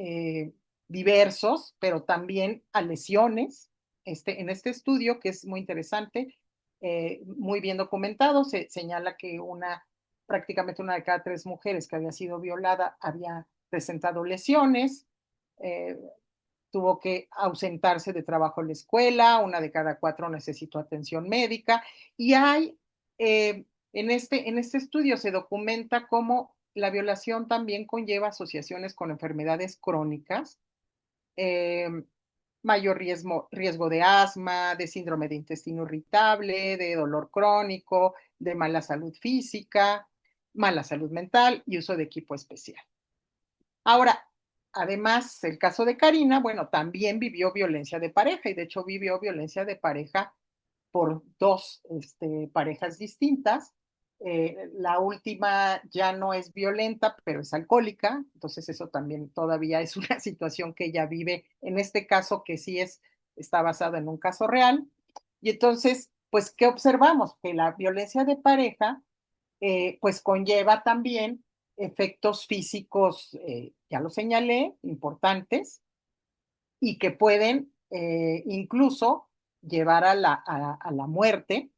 diversos, pero también a lesiones. En este estudio, que es muy interesante, muy bien documentado, se señala que prácticamente una de cada tres mujeres que había sido violada había presentado lesiones, eh, tuvo que ausentarse de trabajo en la escuela, una de cada cuatro necesitó atención médica, y en este estudio se documenta cómo la violación también conlleva asociaciones con enfermedades crónicas, eh, mayor riesgo de asma, de síndrome de intestino irritable, de dolor crónico, de mala salud física, mala salud mental y uso de equipo especial. Ahora, además, el caso de Karina, bueno, también vivió violencia de pareja y de hecho vivió violencia de pareja por dos parejas distintas. La última ya no es violenta, pero es alcohólica, entonces eso también todavía es una situación que ella vive, en este caso que sí está basado en un caso real. Y entonces, pues, ¿qué observamos? Que la violencia de pareja pues conlleva también efectos físicos, ya lo señalé, importantes, y que pueden incluso llevar a la muerte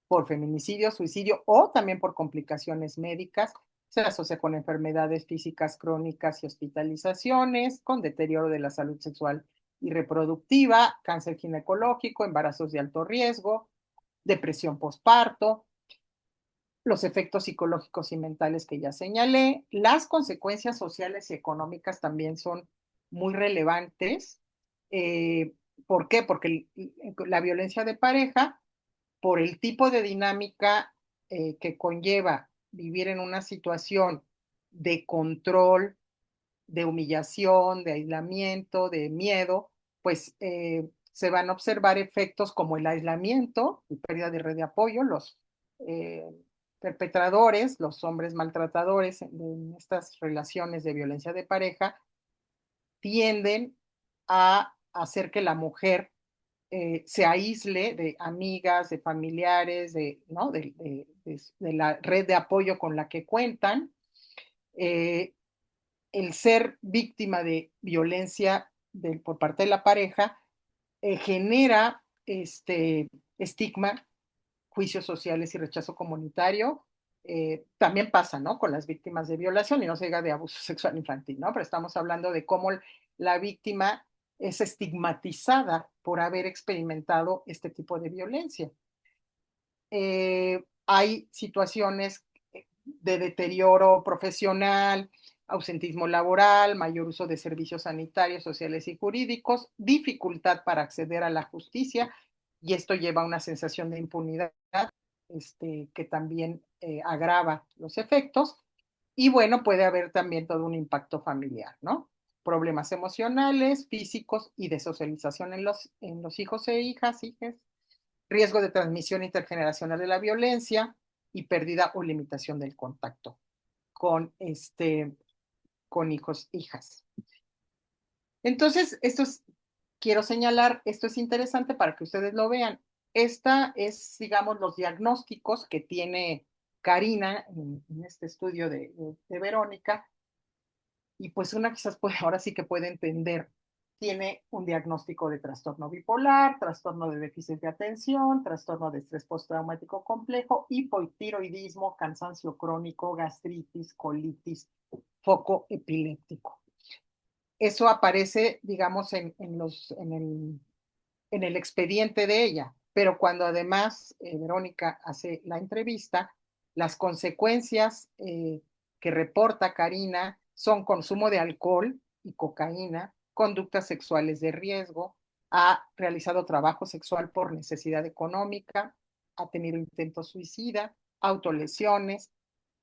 por feminicidio, suicidio o también por complicaciones médicas. Se asocia con enfermedades físicas crónicas y hospitalizaciones, con deterioro de la salud sexual y reproductiva, cáncer ginecológico, embarazos de alto riesgo, depresión postparto, los efectos psicológicos y mentales que ya señalé. Las consecuencias sociales y económicas también son muy relevantes. Eh, ¿Por qué? Porque la violencia de pareja, por el tipo de dinámica que conlleva vivir en una situación de control, de humillación, de aislamiento, de miedo, pues se van a observar efectos como el aislamiento y pérdida de red de apoyo. Los eh, perpetradores, los hombres maltratadores en estas relaciones de violencia de pareja, tienden a hacer que la mujer se aísle de amigas, de familiares, ¿no? de la red de apoyo con la que cuentan. Eh, el ser víctima de violencia por parte de la pareja genera estigma, juicios sociales y rechazo comunitario. También pasa, ¿no? Con las víctimas de violación y no se diga de abuso sexual infantil, ¿no? Pero estamos hablando de cómo la víctima es estigmatizada por haber experimentado este tipo de violencia. Hay situaciones de deterioro profesional, ausentismo laboral, mayor uso de servicios sanitarios, sociales y jurídicos, dificultad para acceder a la justicia, y esto lleva a una sensación de impunidad, que también agrava los efectos. Y bueno, puede haber también todo un impacto familiar, ¿no? Problemas emocionales, físicos y de socialización en los hijos e hijas, riesgo de transmisión intergeneracional de la violencia y pérdida o limitación del contacto con, con hijos, hijas. Entonces, quiero señalar, esto es interesante para que ustedes lo vean. Esta es, digamos, los diagnósticos que tiene Karina en este estudio de Verónica, y pues una quizás puede, ahora sí que puede entender, tiene un diagnóstico de trastorno bipolar, trastorno de déficit de atención, trastorno de estrés postraumático complejo, hipotiroidismo, cansancio crónico, gastritis, colitis, foco epiléptico. Eso aparece, digamos, en el expediente de ella, pero cuando además Verónica hace la entrevista, las consecuencias que reporta Karina son consumo de alcohol y cocaína, conductas sexuales de riesgo, ha realizado trabajo sexual por necesidad económica, ha tenido intentos suicida, autolesiones,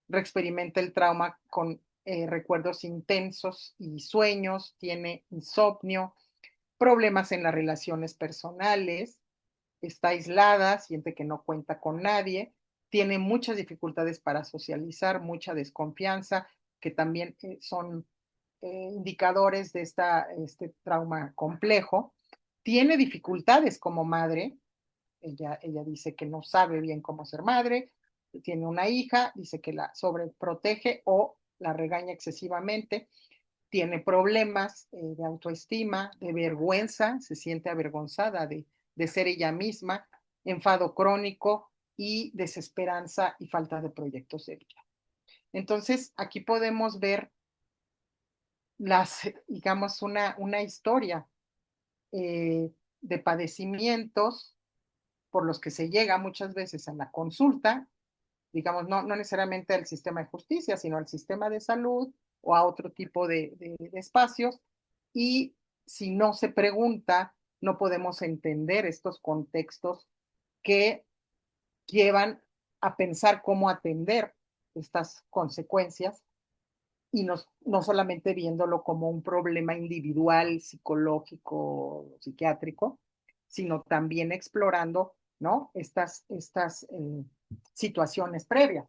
reexperimenta el trauma con recuerdos intensos y sueños, tiene insomnio, problemas en las relaciones personales, está aislada, siente que no cuenta con nadie, tiene muchas dificultades para socializar, mucha desconfianza, que también son indicadores de este trauma complejo. Tiene dificultades como madre, ella dice que no sabe bien cómo ser madre, tiene una hija, dice que la sobreprotege o la regaña excesivamente, tiene problemas de autoestima, de vergüenza, se siente avergonzada de ser ella misma, enfado crónico y desesperanza y falta de proyectos de vida. Entonces, aquí podemos ver digamos, una historia de padecimientos por los que se llega muchas veces a la consulta, digamos, no necesariamente al sistema de justicia, sino al sistema de salud o a otro tipo de espacios. Y si no se pregunta, no podemos entender estos contextos que llevan a pensar cómo atender estas consecuencias y no solamente viéndolo como un problema individual, psicológico, psiquiátrico, sino también explorando, ¿no? Estas situaciones previas.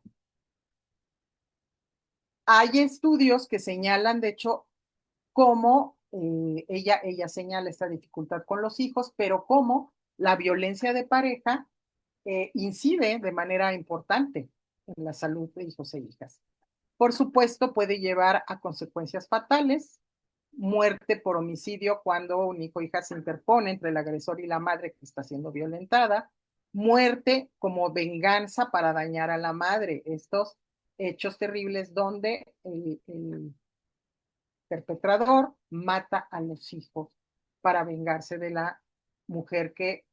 Hay estudios que señalan, de hecho, cómo ella señala esta dificultad con los hijos, pero cómo la violencia de pareja incide de manera importante en la salud de hijos e hijas. Por supuesto, puede llevar a consecuencias fatales, muerte por homicidio cuando un hijo o hija se interpone entre el agresor y la madre que está siendo violentada, muerte como venganza para dañar a la madre. Estos hechos terribles donde el perpetrador mata a los hijos para vengarse de la mujer que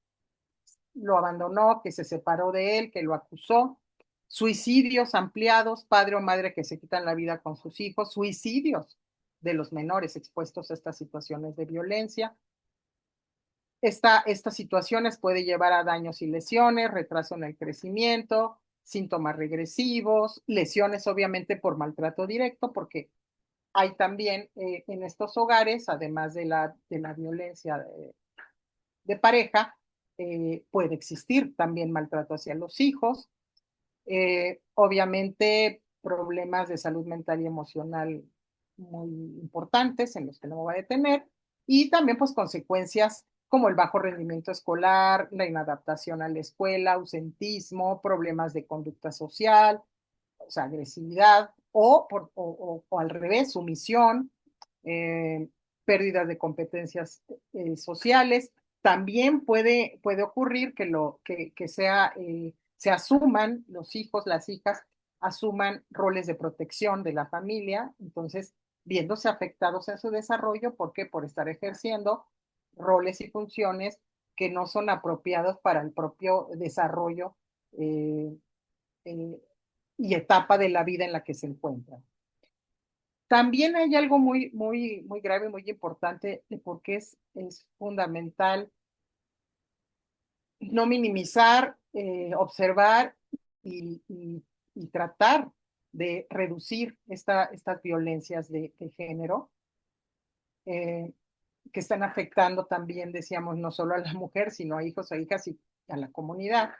lo abandonó, que se separó de él, que lo acusó. Suicidios ampliados, padre o madre que se quitan la vida con sus hijos, suicidios de los menores expuestos a estas situaciones de violencia. Estas situaciones pueden llevar a daños y lesiones, retraso en el crecimiento, síntomas regresivos, lesiones obviamente por maltrato directo, porque hay también en estos hogares, además de la violencia de pareja, puede existir también maltrato hacia los hijos, obviamente problemas de salud mental y emocional muy importantes en los que no me voy a detener, y también pues consecuencias como el bajo rendimiento escolar, la inadaptación a la escuela, ausentismo, problemas de conducta social, o sea, agresividad, o al revés, sumisión, eh, pérdidas de competencias sociales. También puede ocurrir que se asuman los hijos, las hijas, asuman roles de protección de la familia, entonces viéndose afectados en su desarrollo, ¿por qué? Por estar ejerciendo roles y funciones que no son apropiados para el propio desarrollo eh, eh, y etapa de la vida en la que se encuentran. También hay algo muy grave, muy importante, de por qué es fundamental no minimizar, observar y tratar de reducir estas violencias de género eh, que están afectando también, decíamos, no solo a la mujer, sino a hijos, a hijas y a la comunidad.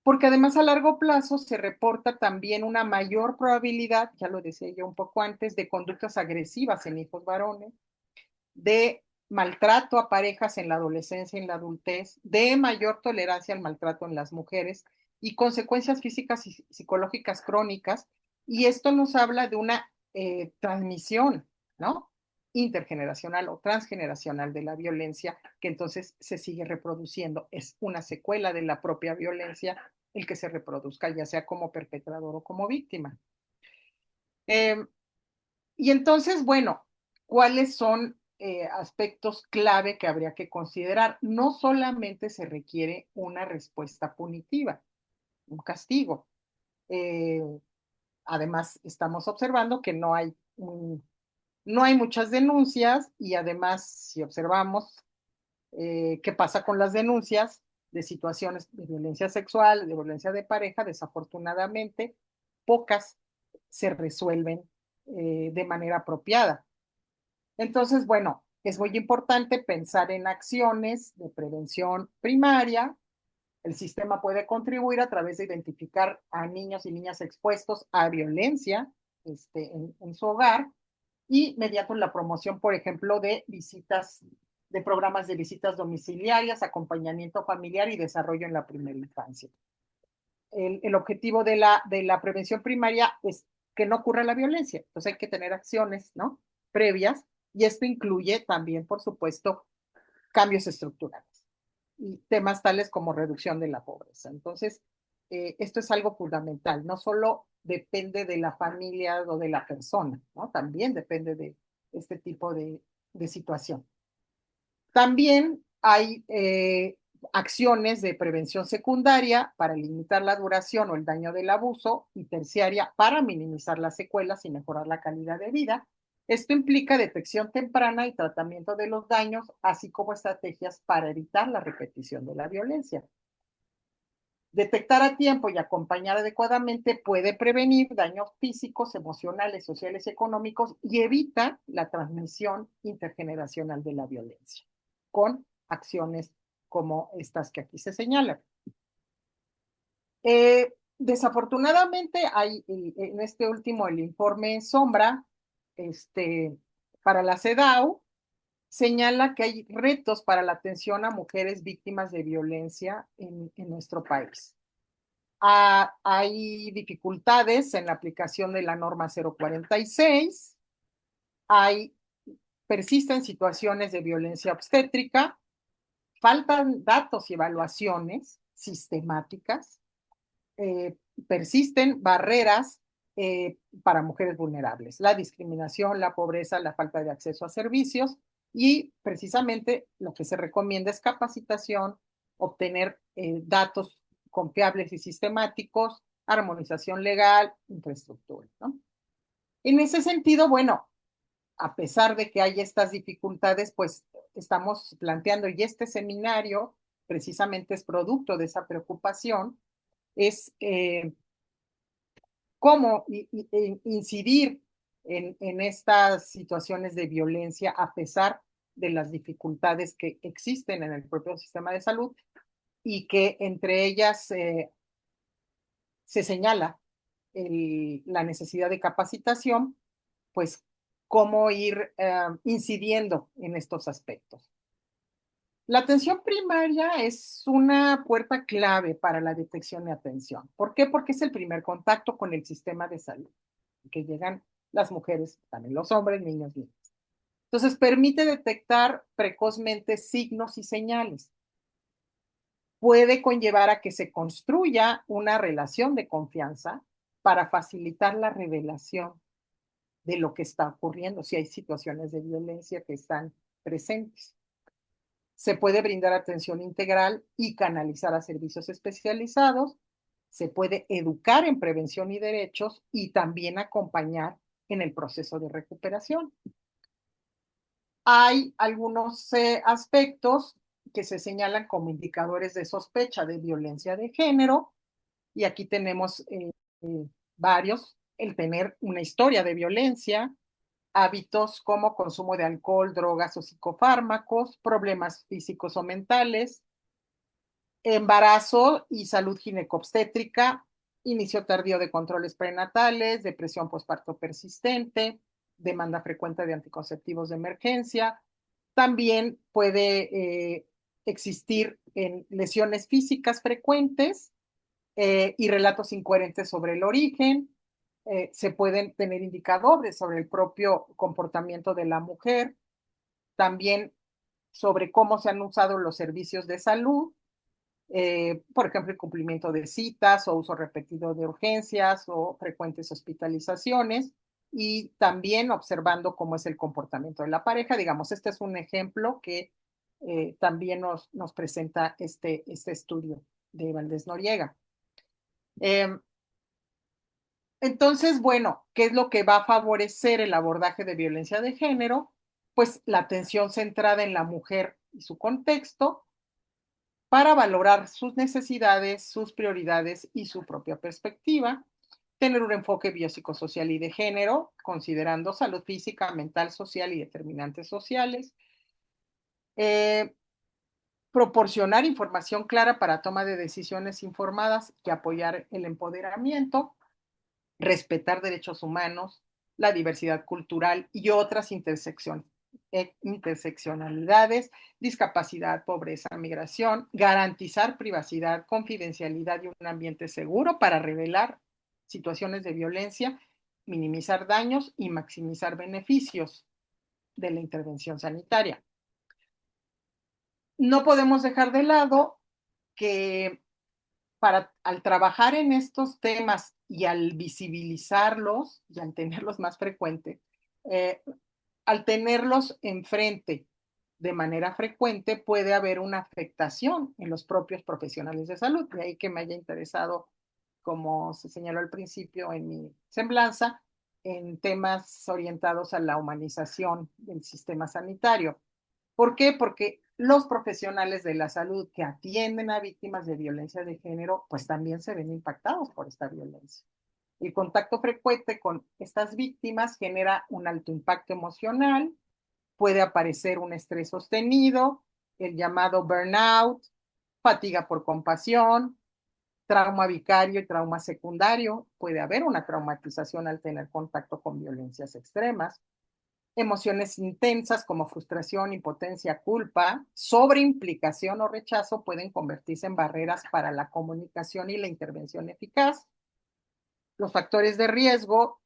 Porque además a largo plazo se reporta también una mayor probabilidad, ya lo decía yo un poco antes, de conductas agresivas en hijos varones, de maltrato a parejas en la adolescencia y en la adultez, de mayor tolerancia al maltrato en las mujeres y consecuencias físicas y psicológicas crónicas. Y esto nos habla de una transmisión, ¿no? Intergeneracional o transgeneracional de la violencia, que entonces se sigue reproduciendo. Es una secuela de la propia violencia el que se reproduzca, ya sea como perpetrador o como víctima. Eh, y entonces, bueno, ¿cuáles son aspectos clave que habría que considerar? No solamente se requiere una respuesta punitiva, un castigo. Eh, Además, estamos observando que no hay muchas denuncias y además, si observamos qué pasa con las denuncias de situaciones de violencia sexual, de violencia de pareja, desafortunadamente, pocas se resuelven de manera apropiada. Entonces, bueno, es muy importante pensar en acciones de prevención primaria. El sistema puede contribuir a través de identificar a niños y niñas expuestos a violencia en su hogar y mediante la promoción, por ejemplo, de visitas, de programas de visitas domiciliarias, acompañamiento familiar y desarrollo en la primera infancia. El objetivo de la prevención primaria es que no ocurra la violencia. Entonces hay que tener acciones, ¿no? Previas, y esto incluye también, por supuesto, cambios estructurales y temas tales como reducción de la pobreza. Entonces, esto es algo fundamental. No solo depende de la familia o de la persona, ¿no? También depende de este tipo de situación. También hay acciones de prevención secundaria para limitar la duración o el daño del abuso y terciaria para minimizar las secuelas y mejorar la calidad de vida. Esto implica detección temprana y tratamiento de los daños, así como estrategias para evitar la repetición de la violencia. Detectar a tiempo y acompañar adecuadamente puede prevenir daños físicos, emocionales, sociales y económicos y evita la transmisión intergeneracional de la violencia con acciones como estas que aquí se señalan. Desafortunadamente, hay en este último, el informe Sombra, para la CEDAW, señala que hay retos para la atención a mujeres víctimas de violencia en nuestro país. Hay dificultades en la aplicación de la norma 046, hay, persisten situaciones de violencia obstétrica, faltan datos y evaluaciones sistemáticas, eh, persisten barreras para mujeres vulnerables, la discriminación, la pobreza, la falta de acceso a servicios y precisamente lo que se recomienda es capacitación, obtener datos confiables y sistemáticos, armonización legal, infraestructura, ¿no? En ese sentido, bueno, a pesar de que hay estas dificultades, pues estamos planteando, y este seminario precisamente es producto de esa preocupación, es cómo incidir en estas situaciones de violencia a pesar de las dificultades que existen en el propio sistema de salud y que entre ellas se señala la necesidad de capacitación, pues cómo ir incidiendo en estos aspectos. La atención primaria es una puerta clave para la detección y atención. ¿Por qué? Porque es el primer contacto con el sistema de salud, que llegan las mujeres, también los hombres, niños, niñas. Entonces, permite detectar precozmente signos y señales. Puede conllevar a que se construya una relación de confianza para facilitar la revelación de lo que está ocurriendo, si hay situaciones de violencia que están presentes. Se puede brindar atención integral y canalizar a servicios especializados. Se puede educar en prevención y derechos y también acompañar en el proceso de recuperación. Hay algunos aspectos que se señalan como indicadores de sospecha de violencia de género, y aquí tenemos varios: el tener una historia de violencia, hábitos como consumo de alcohol, drogas o psicofármacos, problemas físicos o mentales, embarazo y salud ginecobstétrica, inicio tardío de controles prenatales, depresión postparto persistente, demanda frecuente de anticonceptivos de emergencia. También puede existir en lesiones físicas frecuentes y relatos incoherentes sobre el origen. Se pueden tener indicadores sobre el propio comportamiento de la mujer, también sobre cómo se han usado los servicios de salud, por ejemplo, el cumplimiento de citas o uso repetido de urgencias o frecuentes hospitalizaciones, y también observando cómo es el comportamiento de la pareja. Digamos, este es un ejemplo que también nos presenta este estudio de Valdés Noriega. Eh, entonces, bueno, ¿qué es lo que va a favorecer el abordaje de violencia de género? Pues la atención centrada en la mujer y su contexto, para valorar sus necesidades, sus prioridades y su propia perspectiva. Tener un enfoque biopsicosocial y de género, considerando salud física, mental, social y determinantes sociales. Eh, Proporcionar información clara para toma de decisiones informadas y apoyar el empoderamiento. Respetar derechos humanos, la diversidad cultural y otras interseccionalidades, discapacidad, pobreza, migración, garantizar privacidad, confidencialidad y un ambiente seguro para revelar situaciones de violencia, minimizar daños y maximizar beneficios de la intervención sanitaria. No podemos dejar de lado que al trabajar en estos temas y al visibilizarlos y al tenerlos más frecuente, eh, al tenerlos enfrente de manera frecuente, puede haber una afectación en los propios profesionales de salud. De ahí que me haya interesado, como se señaló al principio en mi semblanza, en temas orientados a la humanización del sistema sanitario. ¿Por qué? Porque los profesionales de la salud que atienden a víctimas de violencia de género, pues también se ven impactados por esta violencia. El contacto frecuente con estas víctimas genera un alto impacto emocional, puede aparecer un estrés sostenido, el llamado burnout, fatiga por compasión, trauma vicario y trauma secundario. Puede haber una traumatización al tener contacto con violencias extremas. Emociones intensas como frustración, impotencia, culpa, sobreimplicación o rechazo pueden convertirse en barreras para la comunicación y la intervención eficaz. Los factores de riesgo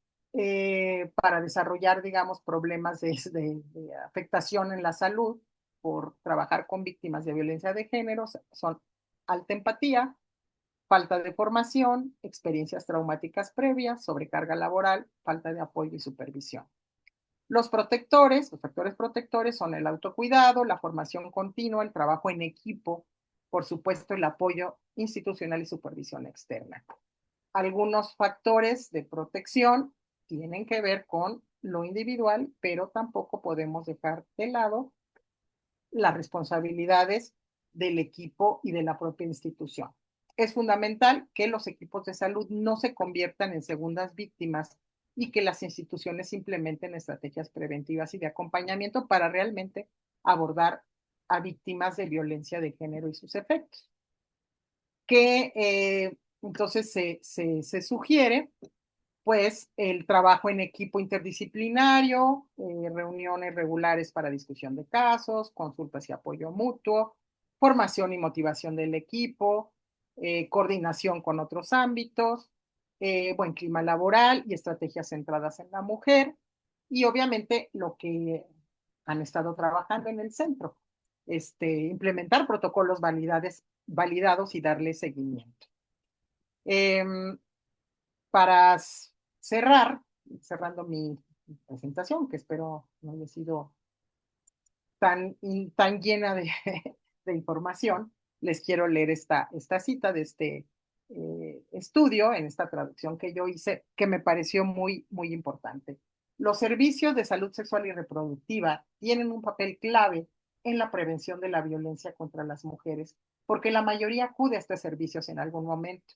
para desarrollar, digamos, problemas de afectación en la salud por trabajar con víctimas de violencia de género son alta empatía, falta de formación, experiencias traumáticas previas, sobrecarga laboral, falta de apoyo y supervisión. Los factores protectores son el autocuidado, la formación continua, el trabajo en equipo, por supuesto, el apoyo institucional y supervisión externa. Algunos factores de protección tienen que ver con lo individual, pero tampoco podemos dejar de lado las responsabilidades del equipo y de la propia institución. Es fundamental que los equipos de salud no se conviertan en segundas víctimas y que las instituciones implementen estrategias preventivas y de acompañamiento para realmente abordar a víctimas de violencia de género y sus efectos. Que entonces se sugiere pues el trabajo en equipo interdisciplinario, reuniones regulares para discusión de casos, consultas y apoyo mutuo, formación y motivación del equipo, coordinación con otros ámbitos, buen clima laboral y estrategias centradas en la mujer, y obviamente lo que han estado trabajando en el centro, implementar protocolos validados y darle seguimiento. Para cerrar, cerrando mi presentación, que espero no haya sido tan llena de información, les quiero leer esta cita de este estudio, en esta traducción que yo hice, que me pareció muy importante. Los servicios de salud sexual y reproductiva tienen un papel clave en la prevención de la violencia contra las mujeres, porque la mayoría acude a estos servicios en algún momento.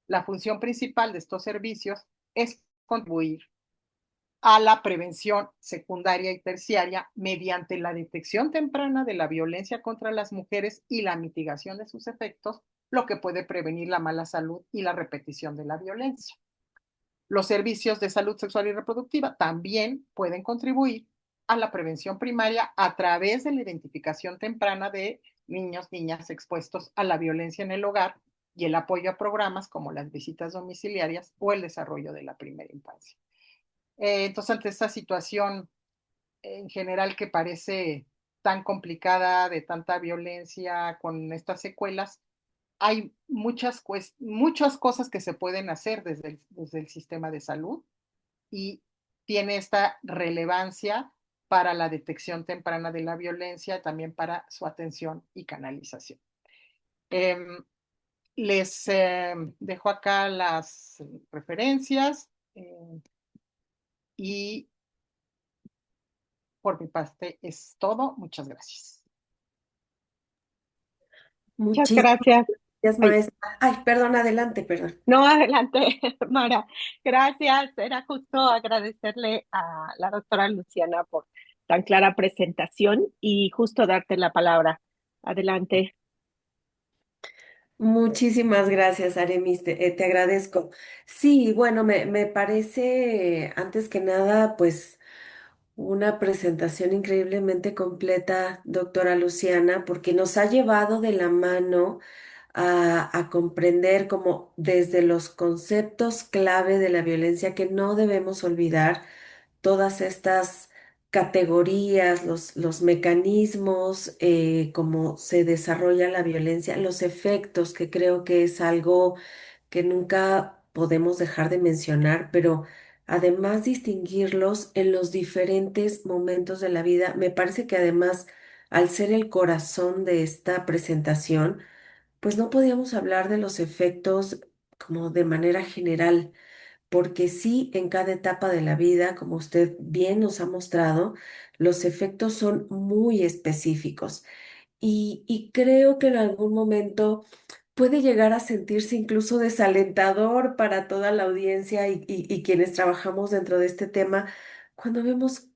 La función principal de estos servicios es contribuir a la prevención secundaria y terciaria mediante la detección temprana de la violencia contra las mujeres y la mitigación de sus efectos, lo que puede prevenir la mala salud y la repetición de la violencia. Los servicios de salud sexual y reproductiva también pueden contribuir a la prevención primaria a través de la identificación temprana de niños, niñas expuestos a la violencia en el hogar y el apoyo a programas como las visitas domiciliarias o el desarrollo de la primera infancia. Entonces, ante esta situación en general que parece tan complicada, de tanta violencia, con estas secuelas, hay muchas cosas que se pueden hacer desde el sistema de salud y tiene esta relevancia para la detección temprana de la violencia, también para su atención y canalización. Les dejo acá las referencias y por mi parte es todo. Muchas gracias. Muchas Muchísimas gracias. gracias, Ay, maestra. Ay, perdón, adelante, perdón. no, adelante, Mara. Gracias. Era justo agradecerle a la doctora Luciana por tan clara presentación y justo darte la palabra. Adelante. Muchísimas gracias, Aremis, te agradezco. Sí, bueno, me parece, antes que nada, pues una presentación increíblemente completa, doctora Luciana, porque nos ha llevado de la mano a comprender como desde los conceptos clave de la violencia que no debemos olvidar todas estas categorías, los mecanismos, cómo se desarrolla la violencia, los efectos, que creo que es algo que nunca podemos dejar de mencionar, pero además distinguirlos en los diferentes momentos de la vida. Me parece que además, al ser el corazón de esta presentación, pues no podíamos hablar de los efectos como de manera general, porque sí, en cada etapa de la vida, como usted bien nos ha mostrado, los efectos son muy específicos. Y creo que en algún momento puede llegar a sentirse incluso desalentador para toda la audiencia y quienes trabajamos dentro de este tema, cuando vemos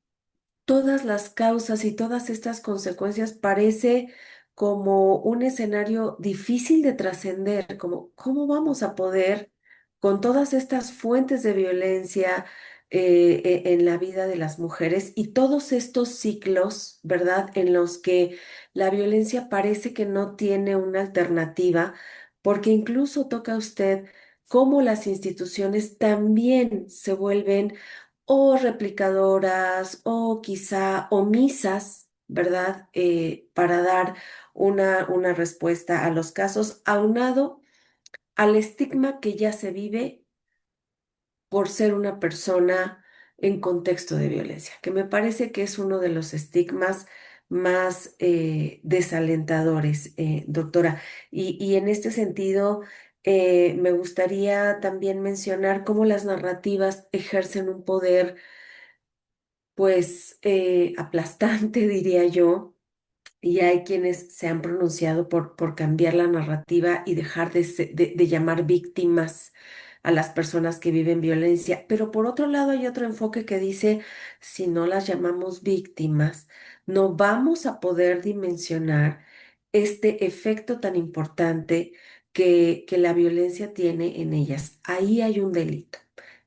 todas las causas y todas estas consecuencias. Parece como un escenario difícil de trascender, como cómo vamos a poder, con todas estas fuentes de violencia en la vida de las mujeres y todos estos ciclos, ¿verdad? En los que la violencia parece que no tiene una alternativa, porque incluso toca a usted cómo las instituciones también se vuelven o replicadoras o quizá omisas, ¿verdad? Para dar una respuesta a los casos, aunado al estigma que ya se vive por ser una persona en contexto de violencia, que me parece que es uno de los estigmas más desalentadores, doctora. Y en este sentido, me gustaría también mencionar cómo las narrativas ejercen un poder pues aplastante, diría yo, y hay quienes se han pronunciado por cambiar la narrativa y dejar de llamar víctimas a las personas que viven violencia. Pero por otro lado hay otro enfoque que dice, si no las llamamos víctimas, no vamos a poder dimensionar este efecto tan importante que la violencia tiene en ellas. Ahí hay un delito.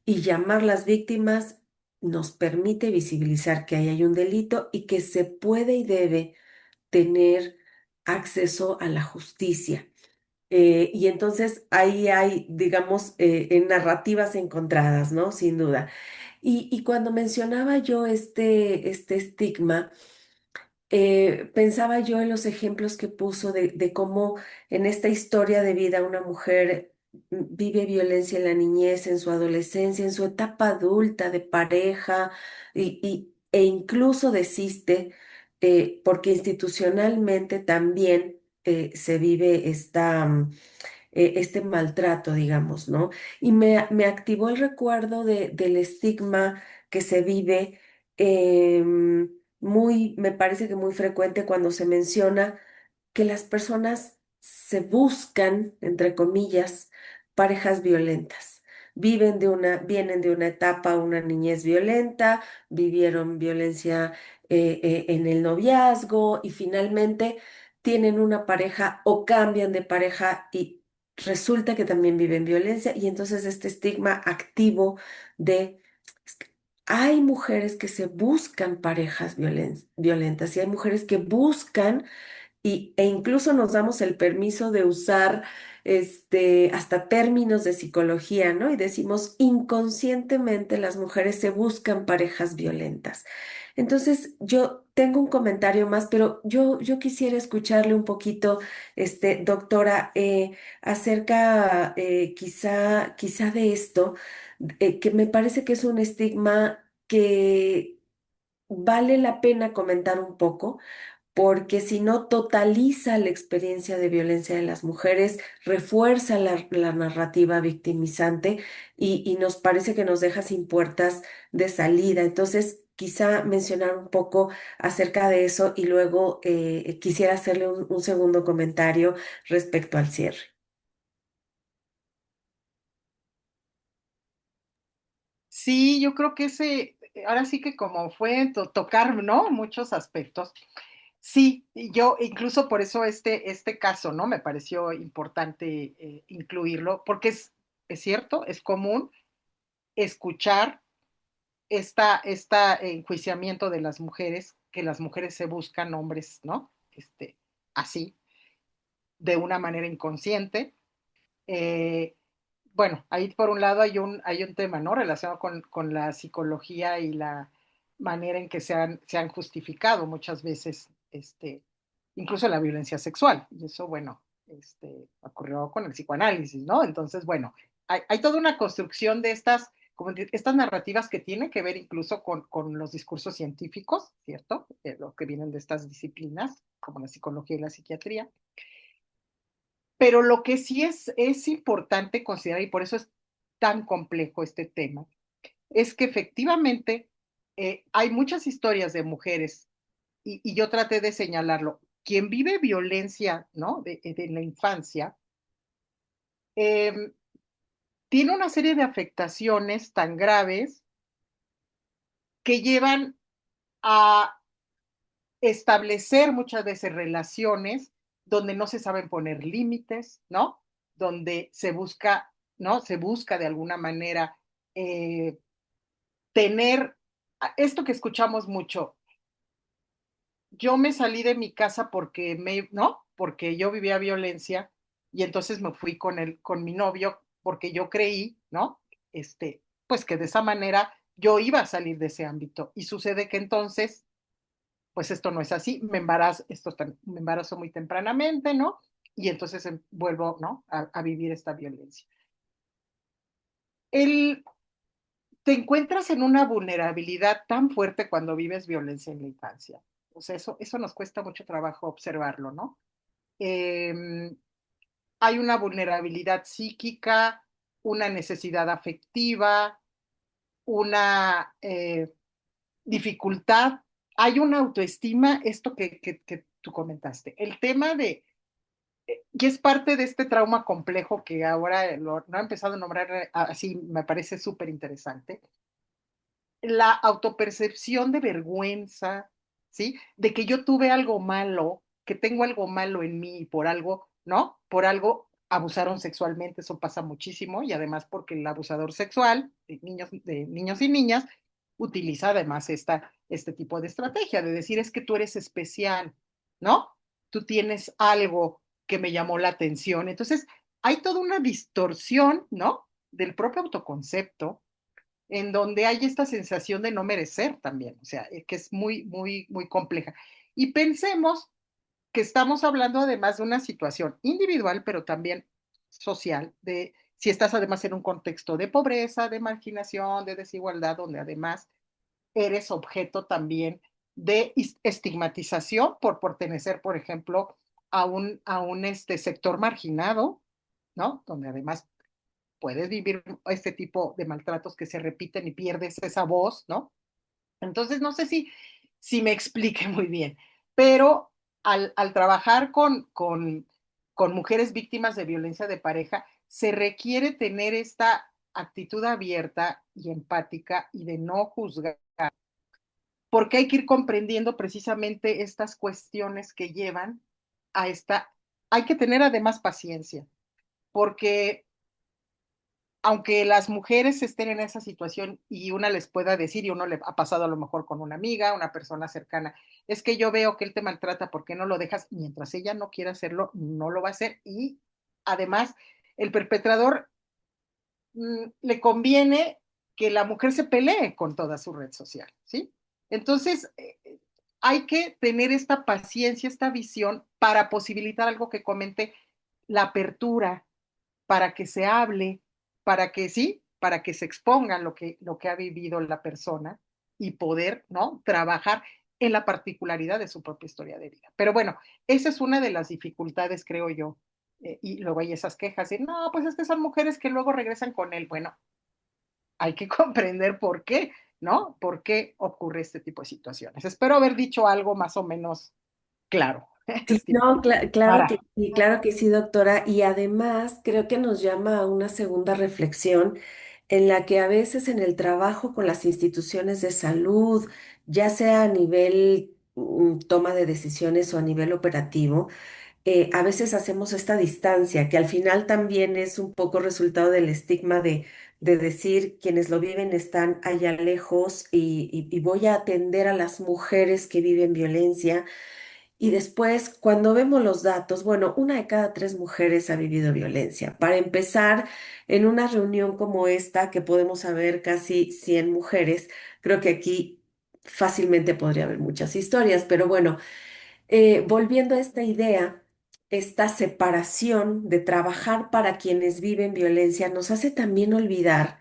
Y llamarlas víctimas nos permite visibilizar que ahí hay un delito y que se puede y debe tener acceso a la justicia. Y entonces ahí hay, digamos, en narrativas encontradas, ¿no? Sin duda. Y cuando mencionaba yo este estigma, pensaba yo en los ejemplos que puso de cómo en esta historia de vida una mujer vive violencia en la niñez, en su adolescencia, en su etapa adulta de pareja e incluso desiste porque institucionalmente también se vive este maltrato, digamos, ¿no? Y me activó el recuerdo del estigma que se vive me parece que muy frecuente cuando se menciona que las personas se buscan, entre comillas, parejas violentas. Vienen de una etapa, una niñez violenta, vivieron violencia en el noviazgo y finalmente tienen una pareja o cambian de pareja y resulta que también viven violencia y entonces este estigma activo de... es que hay mujeres que se buscan parejas violentas y hay mujeres que buscan e incluso nos damos el permiso de usar hasta términos de psicología, ¿no? Y decimos, inconscientemente las mujeres se buscan parejas violentas. Entonces, yo tengo un comentario más, pero yo quisiera escucharle un poquito, doctora, acerca quizá de esto, que me parece que es un estigma que vale la pena comentar un poco porque si no totaliza la experiencia de violencia de las mujeres, refuerza la narrativa victimizante y nos parece que nos deja sin puertas de salida. Entonces, quizá mencionar un poco acerca de eso y luego quisiera hacerle un segundo comentario respecto al cierre. Sí, yo creo que ahora sí que como fue tocar, ¿no? Muchos aspectos. Sí, y yo incluso por eso este caso, ¿no? Me pareció importante incluirlo, porque es cierto, es común escuchar esta enjuiciamiento de las mujeres, que las mujeres se buscan hombres, ¿no? Así, de una manera inconsciente. Eh, bueno, ahí por un lado hay un tema, ¿no? Relacionado con la psicología y la manera en que se han justificado muchas veces, incluso la violencia sexual. Y eso, bueno, ocurrió con el psicoanálisis, ¿no? Entonces, bueno, hay toda una construcción de estas narrativas que tienen que ver incluso con los discursos científicos, ¿cierto? Lo que vienen de estas disciplinas, como la psicología y la psiquiatría. Pero lo que sí es importante considerar, y por eso es tan complejo este tema, es que efectivamente hay muchas historias de mujeres, y yo traté de señalarlo, quien vive violencia, ¿no? De la infancia, eh, tiene una serie de afectaciones tan graves que llevan a establecer muchas veces relaciones donde no se saben poner límites, ¿no? Donde se busca, ¿no? Se busca de alguna manera eh, tener esto que escuchamos mucho. Yo me salí de mi casa ¿no? Porque yo vivía violencia y entonces me fui con mi novio porque yo creí, ¿no? Pues que de esa manera yo iba a salir de ese ámbito. Y sucede que entonces pues esto no es así, me embarazo muy tempranamente, ¿no? Y entonces vuelvo, ¿no? A vivir esta violencia. El, Te encuentras en una vulnerabilidad tan fuerte cuando vives violencia en la infancia. O sea, eso nos cuesta mucho trabajo observarlo, ¿no? Eh, Hay una vulnerabilidad psíquica, una necesidad afectiva, una dificultad, hay una autoestima, esto que tú comentaste. El tema y es parte de este trauma complejo que ahora no he empezado a nombrar así, me parece súper interesante. La autopercepción de vergüenza, ¿sí? De que yo tuve algo malo, que tengo algo malo en mí por algo, ¿no? Por algo abusaron sexualmente, eso pasa muchísimo, y además porque el abusador sexual de niños y niñas utiliza además este tipo de estrategia, de decir es que tú eres especial, ¿no? Tú tienes algo que me llamó la atención. Entonces, hay toda una distorsión, ¿no? Del propio autoconcepto en donde hay esta sensación de no merecer también, o sea, que es muy, muy, muy compleja. Y pensemos que estamos hablando además de una situación individual, pero también social, de si estás además en un contexto de pobreza, de marginación, de desigualdad, donde además eres objeto también de estigmatización por pertenecer, por ejemplo, a un sector marginado, ¿no? Donde además puedes vivir este tipo de maltratos que se repiten y pierdes esa voz, ¿no? Entonces, no sé si me explique muy bien, pero al trabajar con mujeres víctimas de violencia de pareja, se requiere tener esta actitud abierta y empática y de no juzgar, porque hay que ir comprendiendo precisamente estas cuestiones que llevan a esta. Hay que tener además paciencia, porque aunque las mujeres estén en esa situación y una les pueda decir, y uno le ha pasado a lo mejor con una amiga, una persona cercana, es que yo veo que él te maltrata, ¿por qué no lo dejas? Mientras ella no quiera hacerlo, no lo va a hacer. Y además, el perpetrador le conviene que la mujer se pelee con toda su red social, ¿sí? Entonces, hay que tener esta paciencia, esta visión para posibilitar algo que comente, la apertura, para que se hable, para que sí, para que se exponga lo que ha vivido la persona y poder, ¿no? Trabajar en la particularidad de su propia historia de vida. Pero bueno, esa es una de las dificultades, creo yo. Y luego hay esas quejas de, no, pues es que son mujeres que luego regresan con él. Bueno, hay que comprender por qué, ¿no? ¿Por qué ocurre este tipo de situaciones? Espero haber dicho algo más o menos claro. No, Para. claro que sí, doctora. Y además creo que nos llama a una segunda reflexión en la que a veces en el trabajo con las instituciones de salud, ya sea a nivel toma de decisiones o a nivel operativo, a veces hacemos esta distancia, que al final también es un poco resultado del estigma de decir quienes lo viven están allá lejos y voy a atender a las mujeres que viven violencia. Y después, cuando vemos los datos, bueno, una de cada tres mujeres ha vivido violencia. Para empezar, en una reunión como esta, que podemos haber casi 100 mujeres, creo que aquí fácilmente podría haber muchas historias, pero bueno, volviendo a esta idea, esta separación de trabajar para quienes viven violencia nos hace también olvidar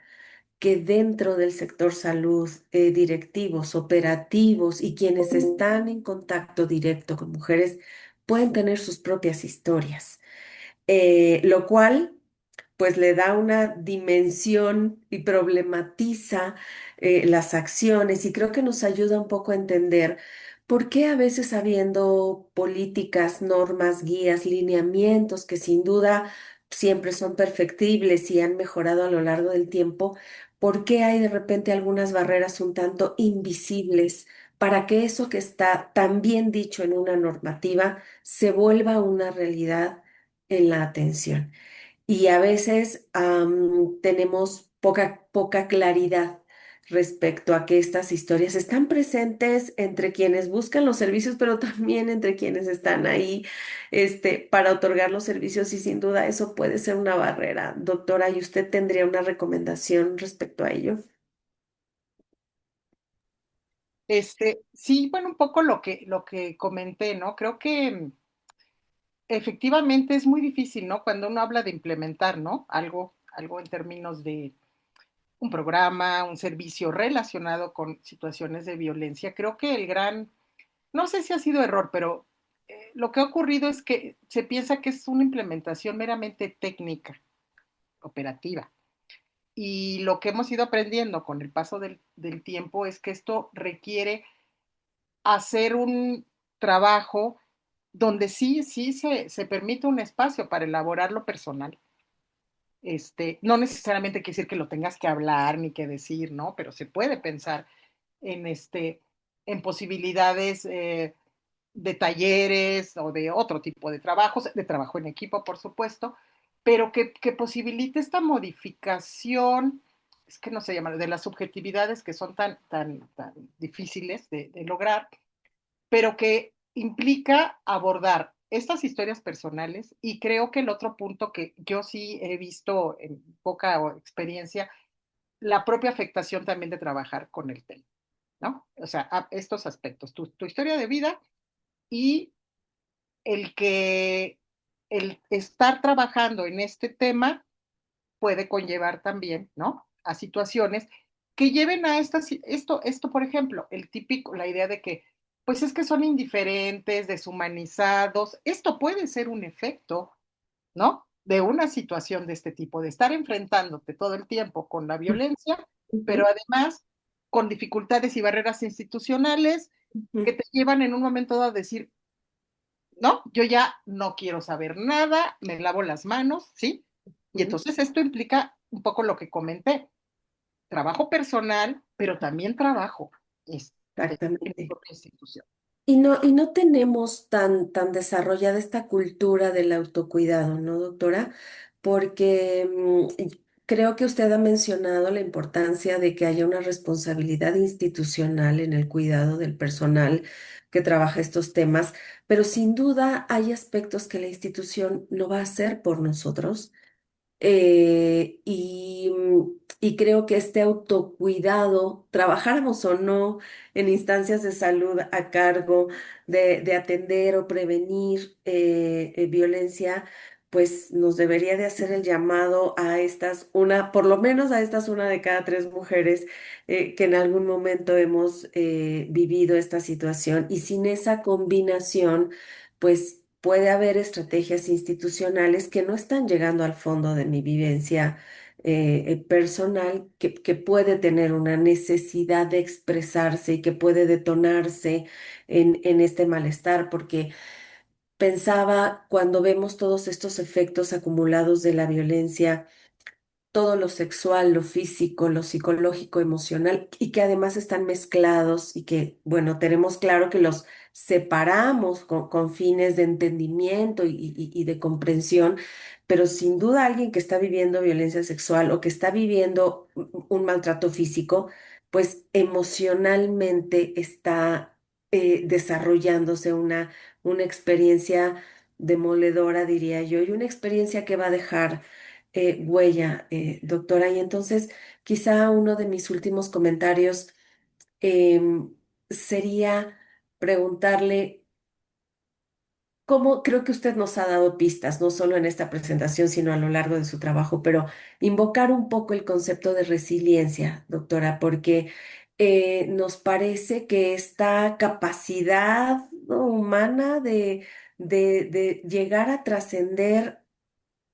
que dentro del sector salud, directivos, operativos y quienes están en contacto directo con mujeres pueden tener sus propias historias, lo cual pues le da una dimensión y problematiza las acciones y creo que nos ayuda un poco a entender por qué a veces habiendo políticas, normas, guías, lineamientos que sin duda siempre son perfectibles y han mejorado a lo largo del tiempo, por qué hay de repente algunas barreras un tanto invisibles para que eso que está tan bien dicho en una normativa se vuelva una realidad en la atención. Y a veces tenemos poca claridad respecto a que estas historias están presentes entre quienes buscan los servicios, pero también entre quienes están ahí, para otorgar los servicios y sin duda eso puede ser una barrera. Doctora, ¿y usted tendría una recomendación respecto a ello? Sí, bueno, un poco lo que comenté, ¿no? Creo que efectivamente es muy difícil, ¿no? Cuando uno habla de implementar, ¿no? Algo en términos de un programa, un servicio relacionado con situaciones de violencia. Creo que no sé si ha sido error, pero lo que ha ocurrido es que se piensa que es una implementación meramente técnica, operativa. Y lo que hemos ido aprendiendo con el paso del tiempo es que esto requiere hacer un trabajo donde sí se permite un espacio para elaborar lo personal. No necesariamente quiere decir que lo tengas que hablar ni que decir, ¿no? Pero se puede pensar en, en posibilidades de talleres o de otro tipo de trabajos, de trabajo en equipo, por supuesto, pero que posibilite esta modificación, es que no se llama, de las subjetividades que son tan difíciles de lograr, pero que implica abordar estas historias personales y creo que el otro punto que yo sí he visto en poca experiencia, la propia afectación también de trabajar con el tema, ¿no? O sea, estos aspectos, tu historia de vida y el que el estar trabajando en este tema puede conllevar también, ¿no? A situaciones que lleven a esto, por ejemplo, la idea de que, pues es que son indiferentes, deshumanizados. Esto puede ser un efecto, ¿no? De una situación de este tipo, de estar enfrentándote todo el tiempo con la violencia, pero Ujú, además con dificultades y barreras institucionales que ujú, te llevan en un momento dado a decir, no, yo ya no quiero saber nada, me lavo las manos, ¿sí? Y ujú. entonces esto implica un poco lo que comenté, trabajo personal, pero también trabajo en mi Exactamente. propia institución. Y no tenemos tan desarrollada esta cultura del autocuidado, ¿no, doctora? Porque creo que usted ha mencionado la importancia de que haya una responsabilidad institucional en el cuidado del personal que trabaja estos temas, pero sin duda hay aspectos que la institución no va a hacer por nosotros. Y creo que este autocuidado, trabajáramos o no en instancias de salud a cargo de atender o prevenir violencia, pues nos debería de hacer el llamado a por lo menos a estas una de cada tres mujeres que en algún momento hemos vivido esta situación. Y sin esa combinación, pues puede haber estrategias institucionales que no están llegando al fondo de mi vivencia personal, que puede tener una necesidad de expresarse y que puede detonarse en este malestar, porque pensaba cuando vemos todos estos efectos acumulados de la violencia, todo lo sexual, lo físico, lo psicológico, emocional, y que además están mezclados y que, bueno, tenemos claro que los separamos con fines de entendimiento y de comprensión, pero sin duda alguien que está viviendo violencia sexual o que está viviendo un maltrato físico, pues emocionalmente está desarrollándose una experiencia demoledora, diría yo, y una experiencia que va a dejar huella, doctora. Y entonces, quizá uno de mis últimos comentarios sería preguntarle cómo creo que usted nos ha dado pistas, no solo en esta presentación, sino a lo largo de su trabajo, pero invocar un poco el concepto de resiliencia, doctora, porque nos parece que esta capacidad, ¿no?, humana de llegar a trascender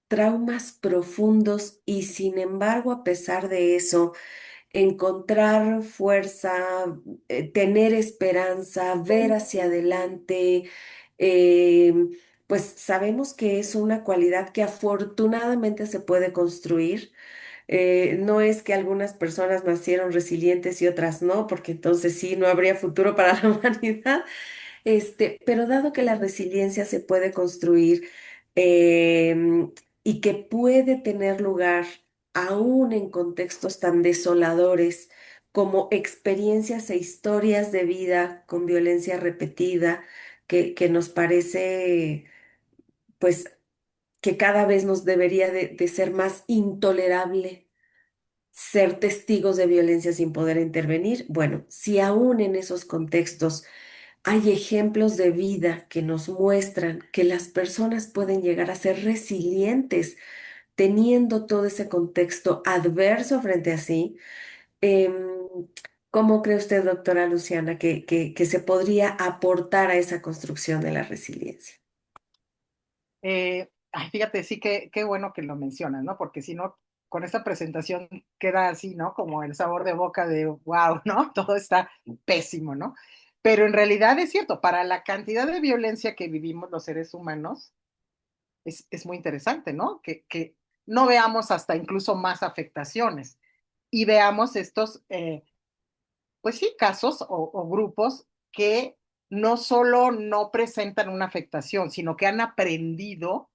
traumas profundos y sin embargo, a pesar de eso, encontrar fuerza, tener esperanza, ver hacia adelante, eh, pues sabemos que es una cualidad que afortunadamente se puede construir. No es que algunas personas nacieron resilientes y otras no, porque entonces sí, no habría futuro para la humanidad. Pero dado que la resiliencia se puede construir y que puede tener lugar aún en contextos tan desoladores como experiencias e historias de vida con violencia repetida, que nos parece, pues, que cada vez nos debería de ser más intolerable ser testigos de violencia sin poder intervenir. Bueno, si aún en esos contextos hay ejemplos de vida que nos muestran que las personas pueden llegar a ser resilientes teniendo todo ese contexto adverso frente a sí. Em, ¿Cómo cree usted, doctora Luciana, que se podría aportar a esa construcción de la resiliencia? Ay, fíjate, sí, qué bueno que lo mencionas, ¿no? Porque si no, con esta presentación queda así, ¿no? Como el sabor de boca de wow, ¿no? Todo está pésimo, ¿no? Pero en realidad es cierto, para la cantidad de violencia que vivimos los seres humanos, es muy interesante, ¿no? Que no veamos hasta incluso más afectaciones y veamos estos, pues sí, casos o grupos que no solo no presentan una afectación, sino que han aprendido,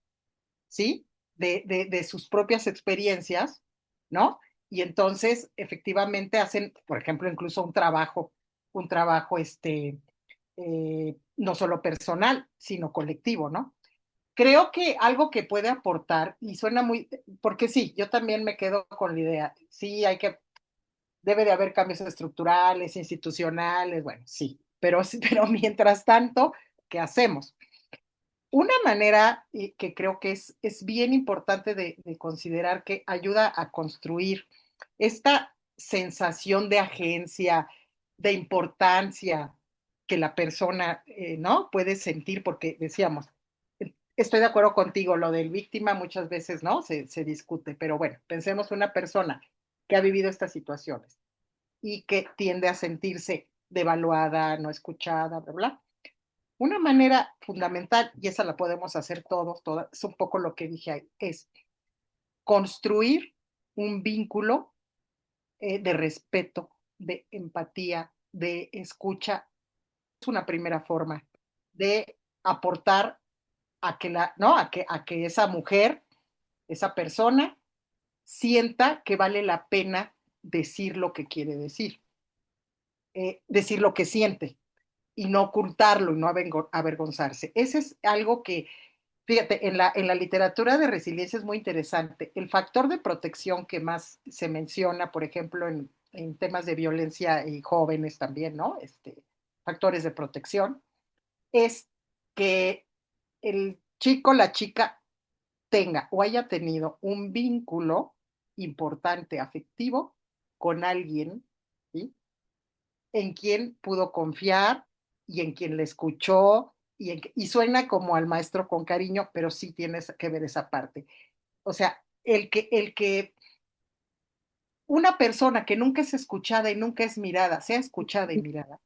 ¿sí? De sus propias experiencias, ¿no? Y entonces, efectivamente, hacen, por ejemplo, incluso un trabajo, no solo personal, sino colectivo, ¿no? Creo que algo que puede aportar, y suena muy, porque sí, yo también me quedo con la idea, sí, debe de haber cambios estructurales, institucionales, bueno, sí, pero, pero mientras tanto, ¿qué hacemos? una manera que creo que es bien importante de considerar que ayuda a construir esta sensación de agencia, de importancia que la persona, ¿no? Puede sentir, porque decíamos, estoy de acuerdo contigo, lo del víctima muchas veces, ¿no? Se discute, pero bueno, pensemos una persona que ha vivido estas situaciones y que tiende a sentirse devaluada, no escuchada, bla, bla. Una manera fundamental, y esa la podemos hacer todos, todas, es un poco lo que dije ahí, es construir un vínculo de respeto, de empatía, de escucha. Es una primera forma de aportar a que, ¿no? A que esa mujer, esa persona, sienta que vale la pena decir lo que quiere decir, decir lo que siente y no ocultarlo y no avergonzarse. Ese es algo que, fíjate, en la literatura de resiliencia es muy interesante. El factor de protección que más se menciona, por ejemplo, en temas de violencia y jóvenes también, ¿no? Factores de protección, es que el chico, la chica tenga o haya tenido un vínculo importante afectivo con alguien, ¿sí? En quien pudo confiar y en quien le escuchó y suena como al maestro con cariño, pero sí tienes que ver esa parte. O sea, el que una persona que nunca es escuchada y nunca es mirada, sea escuchada y mirada,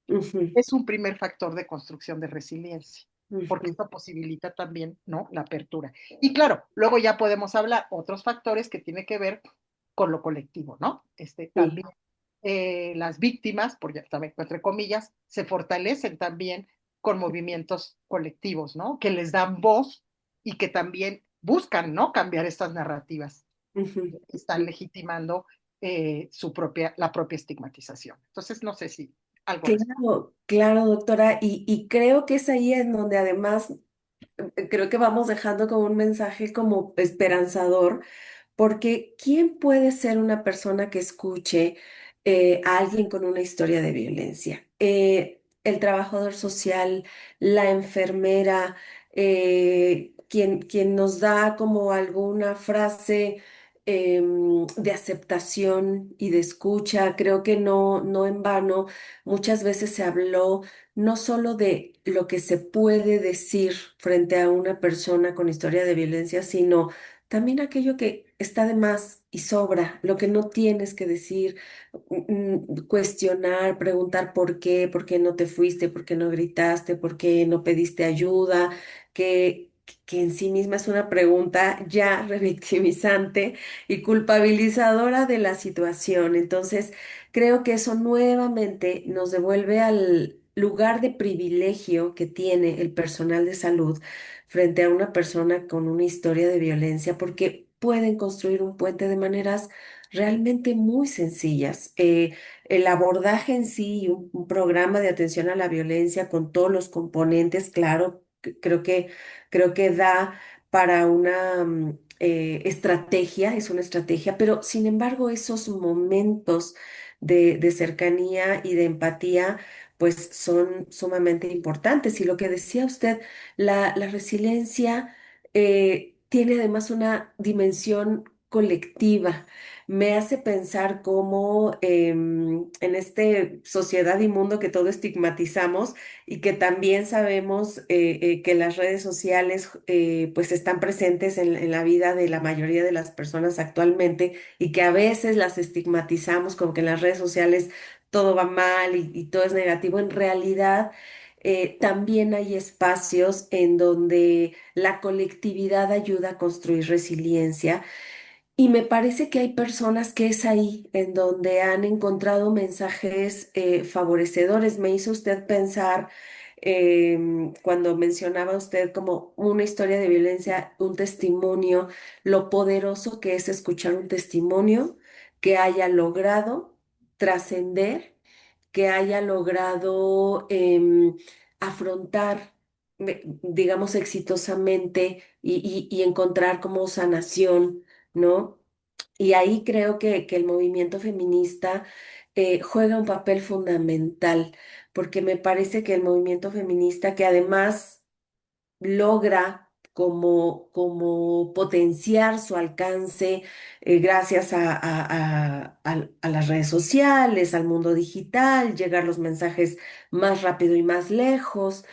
Ujú, es un primer factor de construcción de resiliencia, porque ujú. esto posibilita también, ¿no? La apertura. Y claro, luego ya podemos hablar otros factores que tienen que ver con lo colectivo, ¿no? Sí. También las víctimas, por ya también entre comillas, se fortalecen también con movimientos colectivos, ¿no? Que les dan voz y que también buscan, ¿no? Cambiar estas narrativas Ujú. que están legitimando la propia estigmatización. Entonces, no sé si algo responde. Claro, claro, doctora, y creo que es ahí en donde además creo que vamos dejando como un mensaje como esperanzador, porque ¿quién puede ser una persona que escuche a alguien con una historia de violencia? El trabajador social, la enfermera, quien nos da como alguna frase de aceptación y de escucha. Creo que no en vano muchas veces se habló no solo de lo que se puede decir frente a una persona con historia de violencia, sino también aquello que está de más y sobra, lo que no tienes que decir, cuestionar, preguntar por qué no te fuiste, por qué no gritaste, por qué no pediste ayuda, que en sí misma es una pregunta ya revictimizante y culpabilizadora de la situación. Entonces, creo que eso nuevamente nos devuelve al lugar de privilegio que tiene el personal de salud frente a una persona con una historia de violencia, porque pueden construir un puente de maneras realmente muy sencillas. El abordaje en sí, un programa de atención a la violencia con todos los componentes, claro, creo que da para una estrategia, es una estrategia, pero sin embargo esos momentos de cercanía y de empatía, pues son sumamente importantes. Y lo que decía usted, la resiliencia tiene además una dimensión colectiva. Me hace pensar cómo en esta sociedad y mundo que todo estigmatizamos y que también sabemos que las redes sociales pues están presentes en la vida de la mayoría de las personas actualmente y que a veces las estigmatizamos como que en las redes sociales todo va mal y todo es negativo. En realidad también hay espacios en donde la colectividad ayuda a construir resiliencia y me parece que hay personas que es ahí en donde han encontrado mensajes favorecedores. Me hizo usted pensar cuando mencionaba usted como una historia de violencia, un testimonio, lo poderoso que es escuchar un testimonio que haya logrado trascender, que haya logrado afrontar, digamos, exitosamente y encontrar como sanación, ¿no? Y ahí creo que el movimiento feminista juega un papel fundamental, porque me parece que el movimiento feminista, que además logra como potenciar su alcance gracias a las redes sociales, al mundo digital, llegar los mensajes más rápido y más lejos.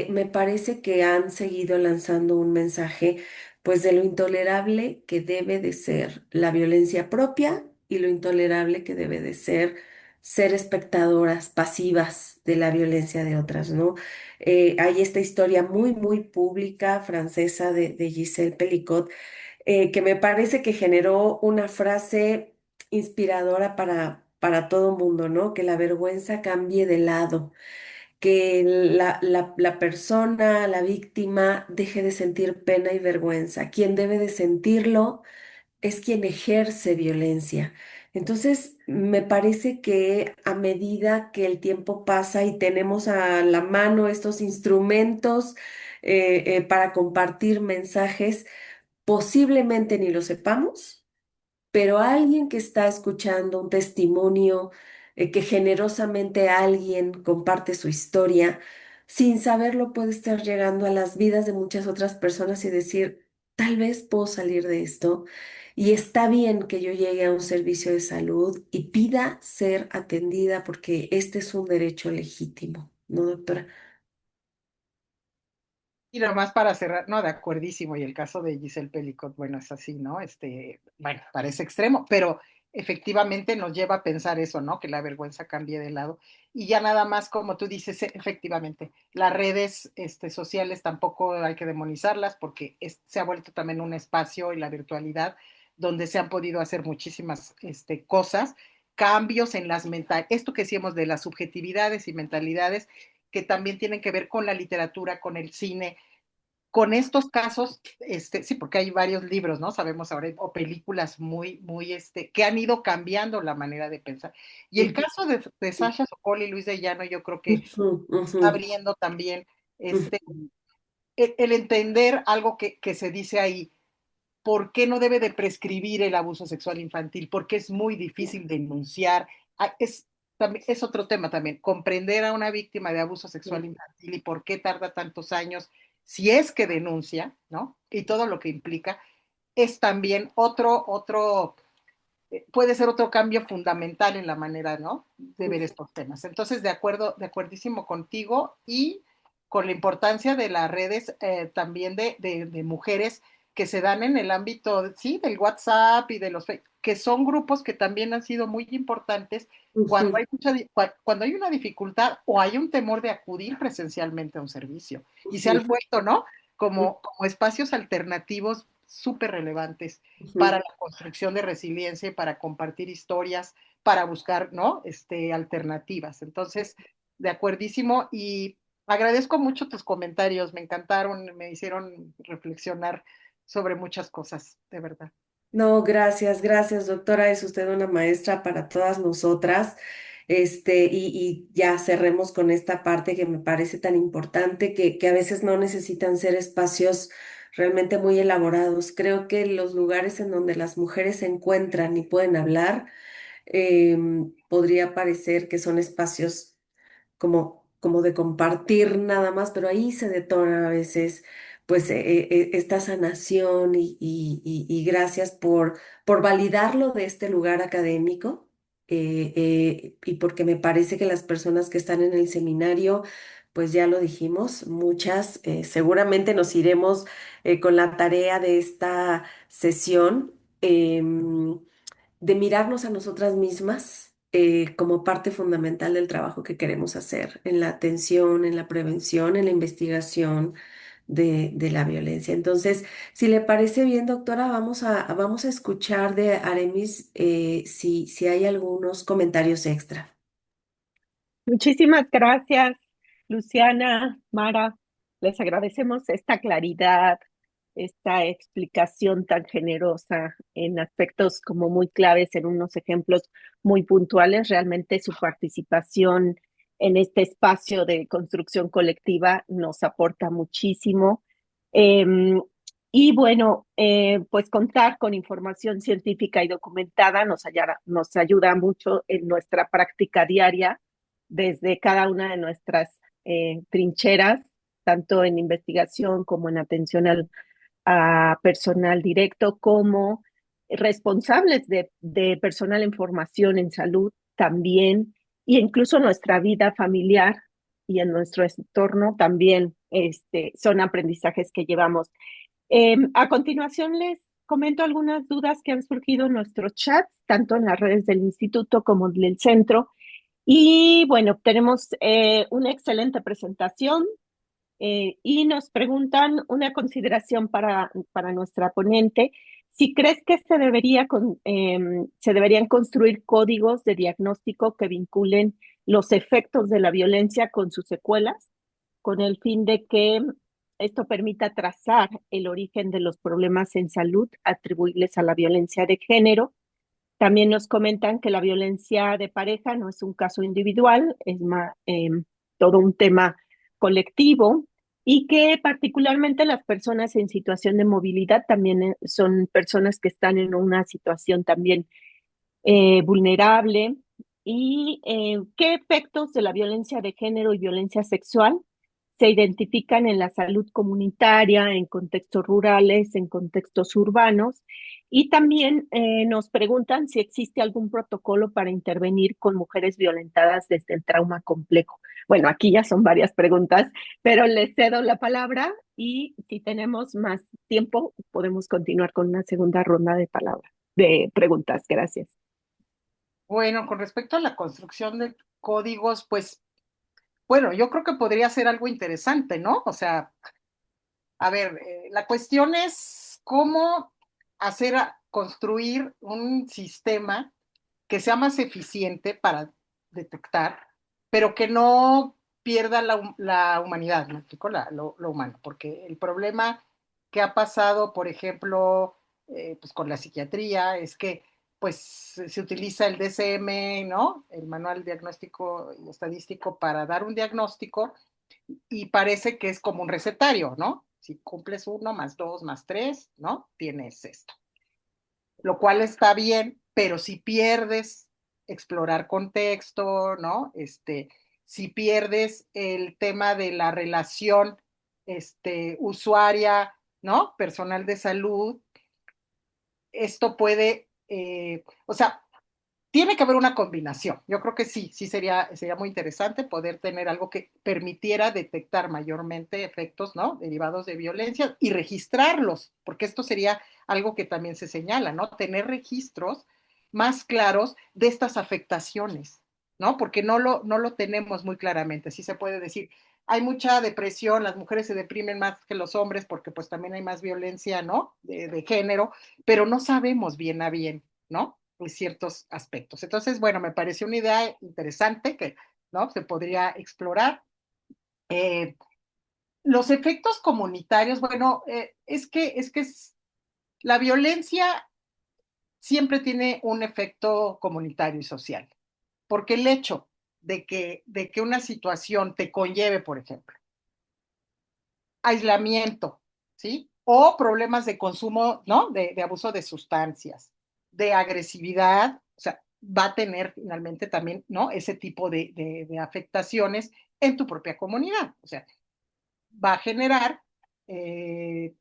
Me parece que han seguido lanzando un mensaje, pues, de lo intolerable que debe de ser la violencia propia y lo intolerable que debe de ser espectadoras pasivas de la violencia de otras, ¿no? Hay esta historia muy, muy pública francesa de Gisèle Pelicot, que me parece que generó una frase inspiradora para todo mundo, ¿no? Que la vergüenza cambie de lado, que la persona, la víctima, deje de sentir pena y vergüenza. Quien debe de sentirlo es quien ejerce violencia. Entonces, me parece que a medida que el tiempo pasa y tenemos a la mano estos instrumentos para compartir mensajes, posiblemente ni lo sepamos, pero alguien que está escuchando un testimonio, que generosamente alguien comparte su historia, sin saberlo puede estar llegando a las vidas de muchas otras personas y decir, tal vez puedo salir de esto y está bien que yo llegue a un servicio de salud y pida ser atendida porque este es un derecho legítimo, ¿no, doctora? Y nomás para cerrar, no, de acuerdísimo, y el caso de Giselle Pelicot, bueno, es así, ¿no? Bueno, parece extremo, pero efectivamente nos lleva a pensar eso, ¿no? Que la vergüenza cambie de lado. Y ya nada más, como tú dices, efectivamente, las redes sociales tampoco hay que demonizarlas porque se ha vuelto también un espacio y la virtualidad donde se han podido hacer muchísimas cosas, cambios en las mentalidades, esto que decíamos de las subjetividades y mentalidades que también tienen que ver con la literatura, con el cine, con estos casos, sí, porque hay varios libros, ¿no? Sabemos ahora, o películas muy, que han ido cambiando la manera de pensar. Y el Ujú, caso de Sasha Sokol y Luis de Llano, yo creo que ujú, ujú, está abriendo también ujú, el entender algo que se dice ahí, ¿por qué no debe de prescribir el abuso sexual infantil? Porque es muy difícil denunciar. Es otro tema también, comprender a una víctima de abuso sexual infantil y por qué tarda tantos años si es que denuncia, ¿no? Y todo lo que implica, es también puede ser otro cambio fundamental en la manera, ¿no? De ver ujú, estos temas. Entonces, de acuerdísimo contigo y con la importancia de las redes también de mujeres que se dan en el ámbito, sí, del WhatsApp y de que son grupos que también han sido muy importantes cuando ujú, cuando hay una dificultad o hay un temor de acudir presencialmente a un servicio. Y se ujú, han vuelto, ¿no? ujú, Como espacios alternativos súper relevantes para ujú. la construcción de resiliencia y para compartir historias, para buscar, ¿no? Alternativas. Entonces, de acuerdísimo y agradezco mucho tus comentarios, me encantaron, me hicieron reflexionar sobre muchas cosas, de verdad. No, gracias, gracias, doctora. Es usted una maestra para todas nosotras. Y ya cerremos con esta parte que me parece tan importante, que a veces no necesitan ser espacios realmente muy elaborados. Creo que los lugares en donde las mujeres se encuentran y pueden hablar, podría parecer que son espacios como de compartir nada más, pero ahí se detona a veces pues esta sanación y gracias por validarlo de este lugar académico y porque me parece que las personas que están en el seminario, pues ya lo dijimos, muchas, seguramente nos iremos con la tarea de esta sesión. De mirarnos a nosotras mismas como parte fundamental del trabajo que queremos hacer en la atención, en la prevención, en la investigación de la violencia. Entonces, si le parece bien, doctora, vamos a escuchar de Aremis si hay algunos comentarios extra. Muchísimas gracias, Luciana, Mara. Les agradecemos esta claridad, esta explicación tan generosa en aspectos como muy claves, en unos ejemplos muy puntuales. Realmente su participación en este espacio de construcción colectiva nos aporta muchísimo. Em, y bueno, pues contar con información científica y documentada nos ayuda mucho en nuestra práctica diaria desde cada una de nuestras trincheras, tanto en investigación como en atención a personal directo, como responsables de personal en formación en salud también, y incluso nuestra vida familiar y en nuestro entorno también son aprendizajes que llevamos. A continuación les comento algunas dudas que han surgido en nuestros chats, tanto en las redes del instituto como del centro. Y bueno, tenemos una excelente presentación y nos preguntan una consideración para nuestra ponente. Si crees que se deberían construir códigos de diagnóstico que vinculen los efectos de la violencia con sus secuelas, con el fin de que esto permita trazar el origen de los problemas en salud atribuibles a la violencia de género. También nos comentan que la violencia de pareja no es un caso individual, es más, todo un tema colectivo y que particularmente las personas en situación de movilidad también son personas que están en una situación también vulnerable. Y qué efectos de la violencia de género y violencia sexual se identifican en la salud comunitaria, en contextos rurales, en contextos urbanos. Y también nos preguntan si existe algún protocolo para intervenir con mujeres violentadas desde el trauma complejo. Bueno, aquí ya son varias preguntas, pero les cedo la palabra y si tenemos más tiempo, podemos continuar con una segunda ronda de preguntas. Gracias. Bueno, con respecto a la construcción de códigos, pues, bueno, yo creo que podría ser algo interesante, ¿no? O sea, a ver, la cuestión es cómo construir un sistema que sea más eficiente para detectar, pero que no pierda la humanidad, ¿me explico? Lo humano, porque el problema que ha pasado, por ejemplo, pues con la psiquiatría, es que pues se utiliza el DSM, ¿no? El Manual Diagnóstico y Estadístico para dar un diagnóstico y parece que es como un recetario, ¿no? Si cumples 1 más 2 más 3, ¿no? Tienes esto. Lo cual está bien, pero si pierdes explorar contexto, ¿no? Si pierdes el tema de la relación usuaria, ¿no? Personal de salud, esto puede, o sea, tiene que haber una combinación. Yo creo que sí sería muy interesante poder tener algo que permitiera detectar mayormente efectos, ¿no? Derivados de violencia y registrarlos, porque esto sería algo que también se señala, ¿no? Tener registros más claros de estas afectaciones, ¿no? Porque no lo tenemos muy claramente. Sí se puede decir, hay mucha depresión, las mujeres se deprimen más que los hombres porque pues también hay más violencia, ¿no? De género, pero no sabemos bien a bien, ¿no? En ciertos aspectos. Entonces, bueno, me pareció una idea interesante que, ¿no? Se podría explorar. Eh, los efectos comunitarios, bueno, la violencia siempre tiene un efecto comunitario y social, porque el hecho de que una situación te conlleve, por ejemplo, aislamiento, ¿sí? O problemas de consumo, ¿no? De abuso de sustancias, de agresividad, o sea, va a tener finalmente también, ¿no? Ese tipo de afectaciones en tu propia comunidad. O sea, va a generar eh,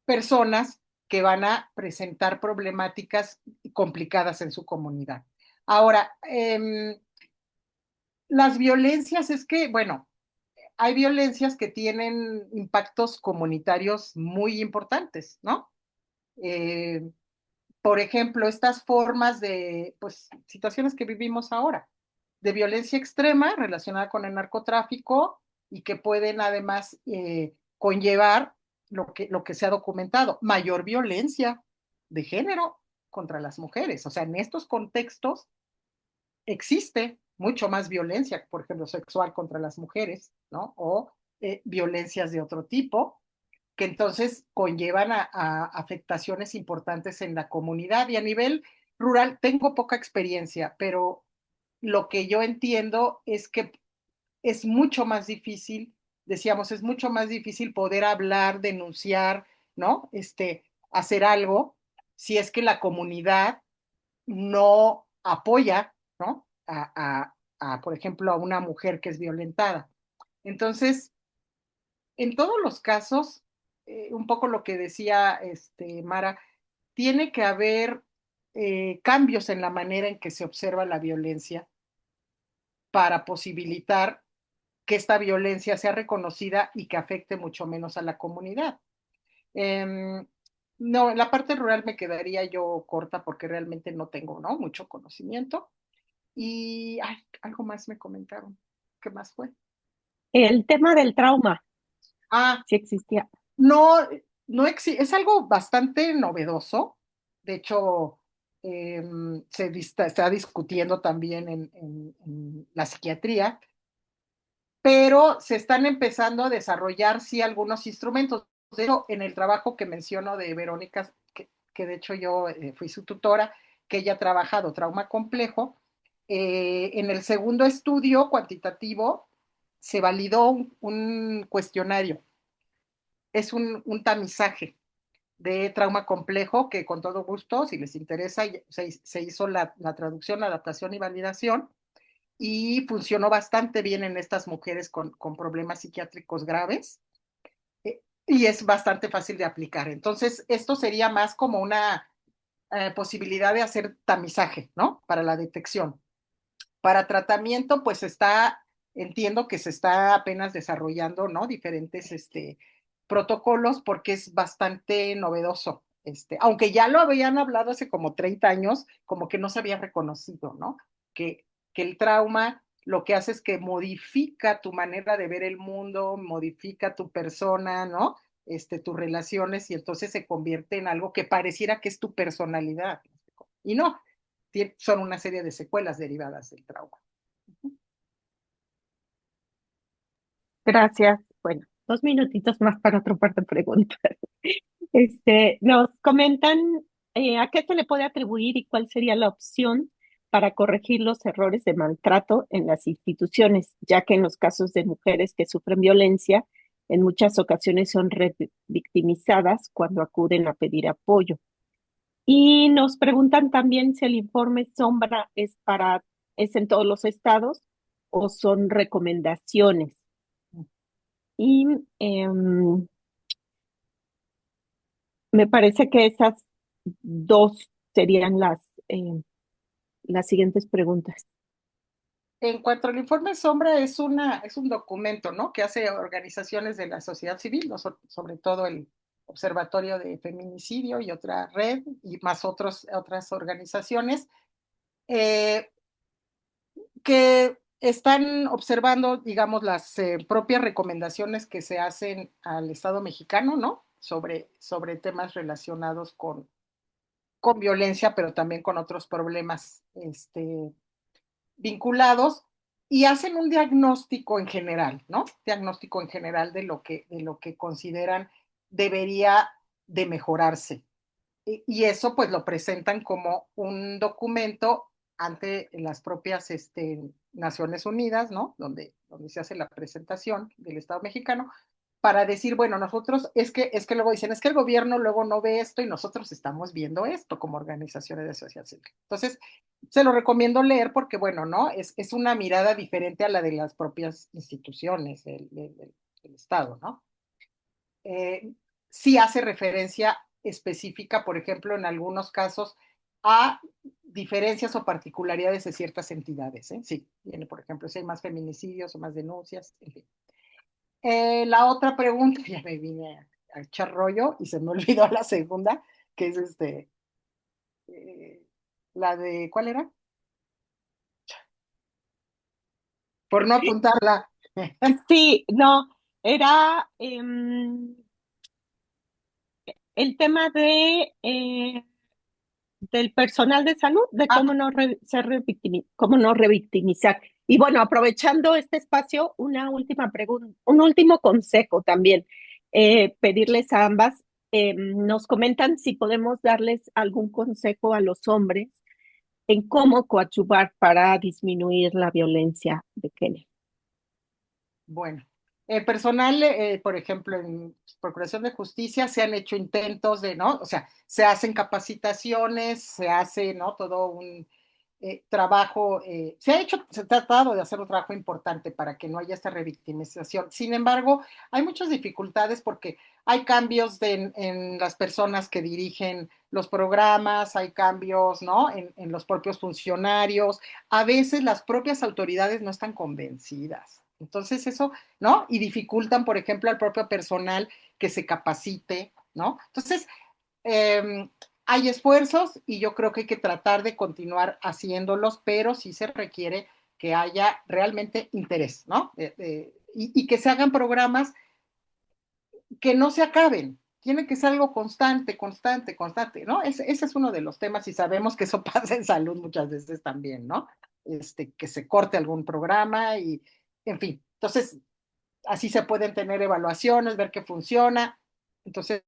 personas que van a presentar problemáticas complicadas en su comunidad. Ahora, las violencias es que, bueno, hay violencias que tienen impactos comunitarios muy importantes, ¿no? Eh, por ejemplo, estas formas de, pues, situaciones que vivimos ahora, de violencia extrema relacionada con el narcotráfico y que pueden además conllevar lo que se ha documentado, mayor violencia de género contra las mujeres. O sea, en estos contextos existe mucho más violencia, por ejemplo, sexual contra las mujeres, ¿no? O violencias de otro tipo, que entonces conllevan a afectaciones importantes en la comunidad y a nivel rural. Tengo poca experiencia, pero lo que yo entiendo es que es mucho más difícil, decíamos, es mucho más difícil poder hablar, denunciar, ¿no? Hacer algo si es que la comunidad no apoya, ¿no? Por ejemplo, a una mujer que es violentada. Entonces, en todos los casos, un poco lo que decía Mara, tiene que haber cambios en la manera en que se observa la violencia para posibilitar que esta violencia sea reconocida y que afecte mucho menos a la comunidad. Em, no, en la parte rural me quedaría yo corta porque realmente no tengo, ¿no?, mucho conocimiento. Y ay, algo más me comentaron. ¿Qué más fue? El tema del trauma, Ah, si existía. no, no es algo bastante novedoso. De hecho, está discutiendo también en la psiquiatría, pero se están empezando a desarrollar, sí, algunos instrumentos. De hecho, en el trabajo que menciono de Verónica, que de hecho yo fui su tutora, que ella ha trabajado trauma complejo, en el segundo estudio cuantitativo se validó un cuestionario. Es un tamizaje de trauma complejo que con todo gusto, si les interesa, se hizo la traducción, la adaptación y validación y funcionó bastante bien en estas mujeres con problemas psiquiátricos graves y es bastante fácil de aplicar. Entonces, esto sería más como una posibilidad de hacer tamizaje, ¿no? Para la detección. Para tratamiento, pues entiendo que se está apenas desarrollando, ¿no?, diferentes protocolos porque es bastante novedoso. Aunque ya lo habían hablado hace como 30 años, como que no se había reconocido, ¿no? Que el trauma lo que hace es que modifica tu manera de ver el mundo, modifica tu persona, ¿no? Tus relaciones y entonces se convierte en algo que pareciera que es tu personalidad. Y no, son una serie de secuelas derivadas del trauma. Gracias. Bueno, 2 minutitos más para otro par de preguntas. Nos comentan a qué se le puede atribuir y cuál sería la opción para corregir los errores de maltrato en las instituciones, ya que en los casos de mujeres que sufren violencia, en muchas ocasiones son victimizadas cuando acuden a pedir apoyo. Y nos preguntan también si el informe Sombra es en todos los estados o son recomendaciones. Y me parece que esas dos serían las siguientes preguntas. En cuanto al informe Sombra, es un documento, ¿no?, que hace organizaciones de la sociedad civil, ¿no?, sobre todo el Observatorio de Feminicidio y otra red, y más otras organizaciones, eh, que están observando, digamos, las propias recomendaciones que se hacen al Estado mexicano, ¿no?, sobre temas relacionados con violencia, pero también con otros problemas vinculados y hacen un diagnóstico en general, ¿no? Diagnóstico en general de lo que consideran debería de mejorarse. Y eso pues lo presentan como un documento ante las propias Naciones Unidas, ¿no? Donde se hace la presentación del Estado mexicano, para decir, bueno, nosotros, es que luego dicen, es que el gobierno luego no ve esto y nosotros estamos viendo esto como organizaciones de sociedad civil. Entonces, se lo recomiendo leer porque, bueno, ¿no? Es una mirada diferente a la de las propias instituciones del Estado, ¿no? Eh, sí hace referencia específica, por ejemplo, en algunos casos, a diferencias o particularidades de ciertas entidades, ¿eh? Sí, viene, por ejemplo, si hay más feminicidios o más denuncias, en fin. La otra pregunta, ya me vine a echar rollo y se me olvidó la segunda, que es la de, ¿cuál era? Por no apuntarla. Sí, no, era el tema del personal de salud, de Ah, cómo cómo no revictimizar. Y bueno, aprovechando este espacio, una última pregunta, un último consejo también. Pedirles a ambas, nos comentan si podemos darles algún consejo a los hombres en cómo coadyuvar para disminuir la violencia de género. bueno, el personal, por ejemplo, en Procuración de Justicia se han hecho intentos de, ¿no? O sea, se hacen capacitaciones, se hace, ¿no?, todo trabajo, se ha tratado de hacer un trabajo importante para que no haya esta revictimización. Sin embargo, hay muchas dificultades porque hay cambios en las personas que dirigen los programas, hay cambios, ¿no? En los propios funcionarios. A veces las propias autoridades no están convencidas. Entonces eso, ¿no? Y dificultan, por ejemplo, al propio personal que se capacite, ¿no? Entonces, eh, hay esfuerzos y yo creo que hay que tratar de continuar haciéndolos, pero sí se requiere que haya realmente interés, ¿no? Y que se hagan programas que no se acaben. Tiene que ser algo constante, constante, constante, ¿no? Ese es uno de los temas y sabemos que eso pasa en salud muchas veces también, ¿no? Que se corte algún programa y, en fin. Entonces, así se pueden tener evaluaciones, ver qué funciona. Entonces,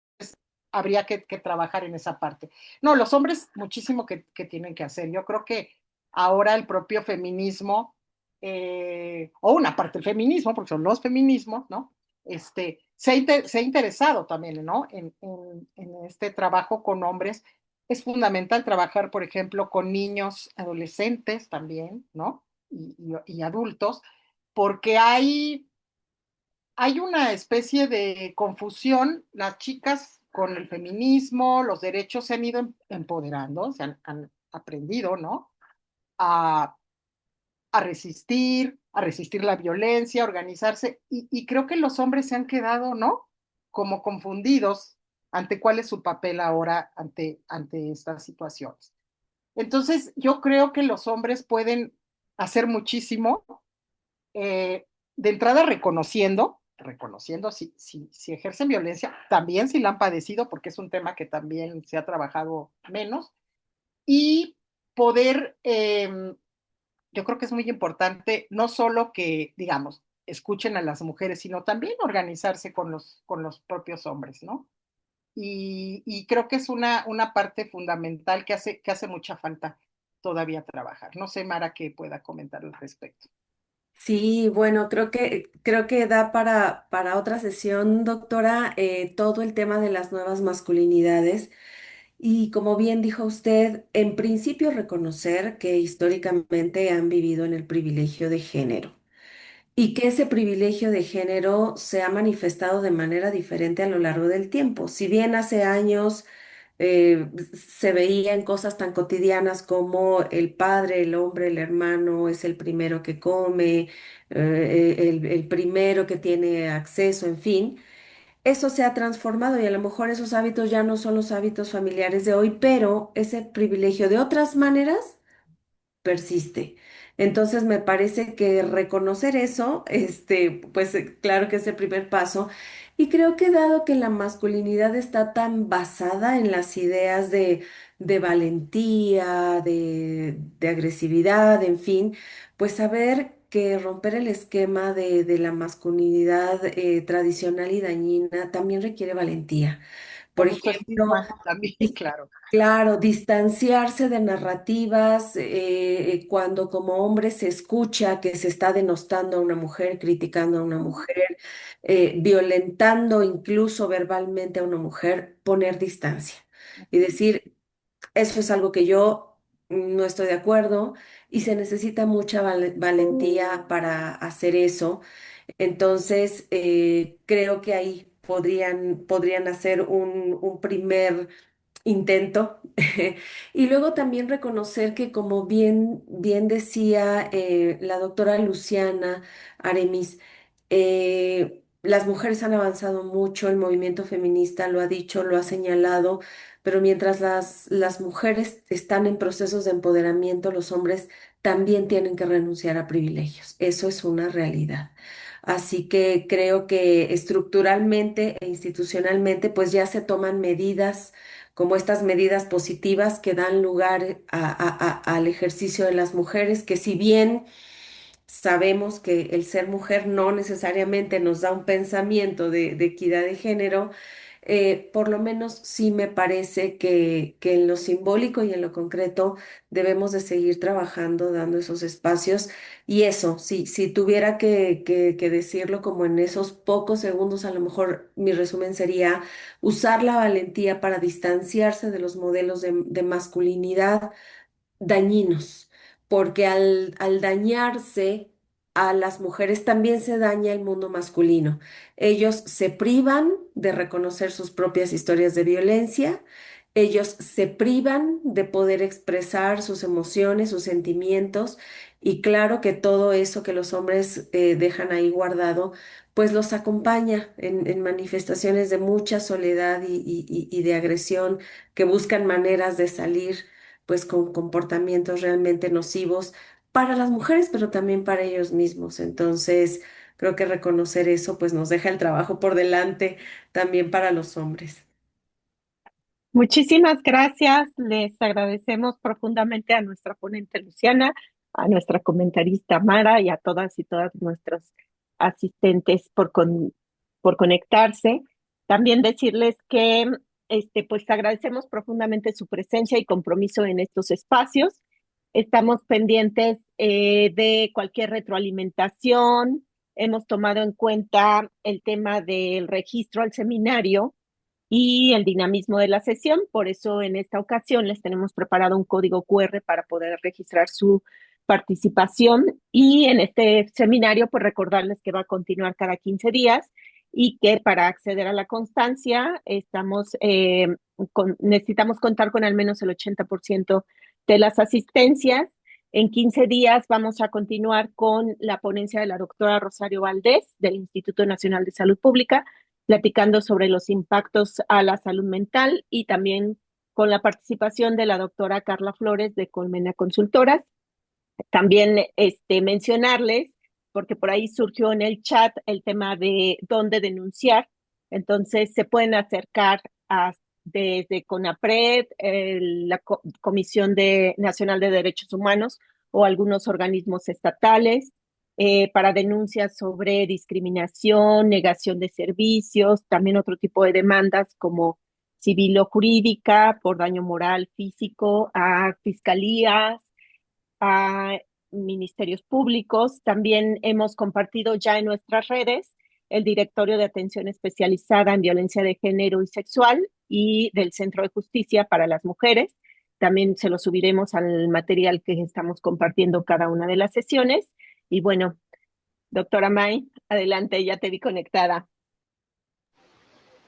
habría que trabajar en esa parte. No, los hombres muchísimo que tienen que hacer. Yo creo que ahora el propio feminismo, o una parte del feminismo, porque son los feminismos, ¿no? Se ha interesado también, ¿no? En este trabajo con hombres. Es fundamental trabajar, por ejemplo, con niños, adolescentes también, ¿no? Y adultos, porque hay una especie de confusión, las chicas con el feminismo, los derechos se han ido empoderando, han aprendido, ¿no? A, a resistir la violencia, a organizarse, y creo que los hombres se han quedado, ¿no? Como confundidos ante cuál es su papel ahora ante estas situaciones. Entonces, yo creo que los hombres pueden hacer muchísimo, de entrada reconociendo si ejercen violencia, también si la han padecido, porque es un tema que también se ha trabajado menos, y poder, yo creo que es muy importante, no solo que, digamos, escuchen a las mujeres, sino también organizarse con los propios hombres, ¿no? Y creo que es una parte fundamental que hace mucha falta todavía trabajar. No sé, Mara, qué pueda comentar al respecto. Sí, bueno, creo que da para otra sesión, doctora, todo el tema de las nuevas masculinidades. Y como bien dijo usted, en principio reconocer que históricamente han vivido en el privilegio de género y que ese privilegio de género se ha manifestado de manera diferente a lo largo del tiempo. Si bien hace años se veía en cosas tan cotidianas como el padre, el hombre, el hermano es el primero que come, el primero que tiene acceso, en fin. Eso se ha transformado y a lo mejor esos hábitos ya no son los hábitos familiares de hoy, pero ese privilegio de otras maneras persiste. Entonces me parece que reconocer eso, pues claro que es el primer paso. Y creo que dado que la masculinidad está tan basada en las ideas de valentía, de agresividad, en fin, pues saber que romper el esquema de la masculinidad tradicional y dañina también requiere valentía. Hay Por mucho ejemplo, estigma también, dis- claro. claro, distanciarse de narrativas cuando como hombre se escucha que se está denostando a una mujer, criticando a una mujer, violentando incluso verbalmente a una mujer, poner distancia y decir, eso es algo que yo no estoy de acuerdo y se necesita mucha valentía para hacer eso. Entonces, creo que ahí podrían hacer un primer intento. Y luego también reconocer que, como bien decía la doctora Luciana Aremis, las mujeres han avanzado mucho, el movimiento feminista lo ha dicho, lo ha señalado, pero mientras las mujeres están en procesos de empoderamiento, los hombres también tienen que renunciar a privilegios. Eso es una realidad. Así que creo que estructuralmente e institucionalmente, pues ya se toman medidas como estas medidas positivas que dan lugar al ejercicio de las mujeres, que si bien sabemos que el ser mujer no necesariamente nos da un pensamiento de equidad de género, por lo menos sí me parece que en lo simbólico y en lo concreto debemos de seguir trabajando, dando esos espacios. Y eso, si tuviera que decirlo como en esos pocos segundos, a lo mejor mi resumen sería usar la valentía para distanciarse de los modelos de masculinidad dañinos, porque al dañarse a las mujeres también se daña el mundo masculino. Ellos se privan de reconocer sus propias historias de violencia, ellos se privan de poder expresar sus emociones, sus sentimientos, y claro que todo eso que los hombres dejan ahí guardado, pues los acompaña en manifestaciones de mucha soledad y de agresión que buscan maneras de salir pues con comportamientos realmente nocivos para las mujeres, pero también para ellos mismos. Entonces, creo que reconocer eso pues nos deja el trabajo por delante también para los hombres. Muchísimas gracias. Les agradecemos profundamente a nuestra ponente Luciana, a nuestra comentarista Mara y a todas y todas nuestros asistentes por conectarse. También decirles que pues agradecemos profundamente su presencia y compromiso en estos espacios. Estamos pendientes de cualquier retroalimentación. Hemos tomado en cuenta el tema del registro al seminario y el dinamismo de la sesión. Por eso en esta ocasión les tenemos preparado un código QR para poder registrar su participación y en este seminario pues recordarles que va a continuar cada 15 días y que para acceder a la constancia necesitamos contar con al menos el 80% de las asistencias. En 15 días vamos a continuar con la ponencia de la doctora Rosario Valdés del Instituto Nacional de Salud Pública, platicando sobre los impactos a la salud mental y también con la participación de la doctora Carla Flores de Colmena Consultoras. También mencionarles, porque por ahí surgió en el chat el tema de dónde denunciar, entonces se pueden acercar desde CONAPRED, la Comisión Nacional de Derechos Humanos o algunos organismos estatales para denuncias sobre discriminación, negación de servicios, también otro tipo de demandas como civil o jurídica por daño moral, físico, a fiscalías, a ministerios públicos. También hemos compartido ya en nuestras redes el Directorio de Atención Especializada en Violencia de Género y Sexual y del Centro de Justicia para las Mujeres. También se lo subiremos al material que estamos compartiendo cada una de las sesiones. Y bueno, doctora May, adelante, ya te vi conectada.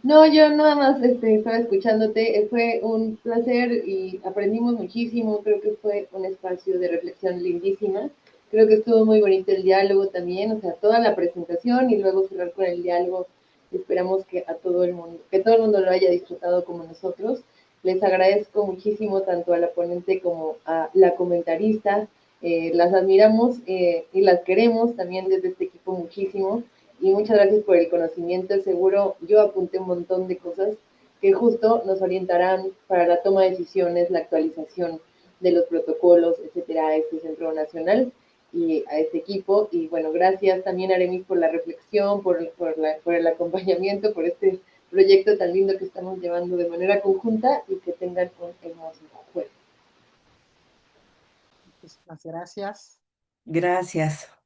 No, yo nada más estaba escuchándote, fue un placer y aprendimos muchísimo, creo que fue un espacio de reflexión lindísima, creo que estuvo muy bonito el diálogo también, o sea, toda la presentación y luego cerrar con el diálogo, esperamos que a todo el mundo, que todo el mundo lo haya disfrutado como nosotros. Les agradezco muchísimo tanto a la ponente como a la comentarista, las admiramos y las queremos también desde este equipo muchísimo y muchas gracias por el conocimiento. Seguro yo apunté un montón de cosas que justo nos orientarán para la toma de decisiones, la actualización de los protocolos, etcétera, a este Centro Nacional y a este equipo. Y bueno, gracias también, Aremis, por la reflexión, por el acompañamiento, por este proyecto tan lindo que estamos llevando de manera conjunta y que tengan un hermoso jueves. Muchísimas gracias. Gracias.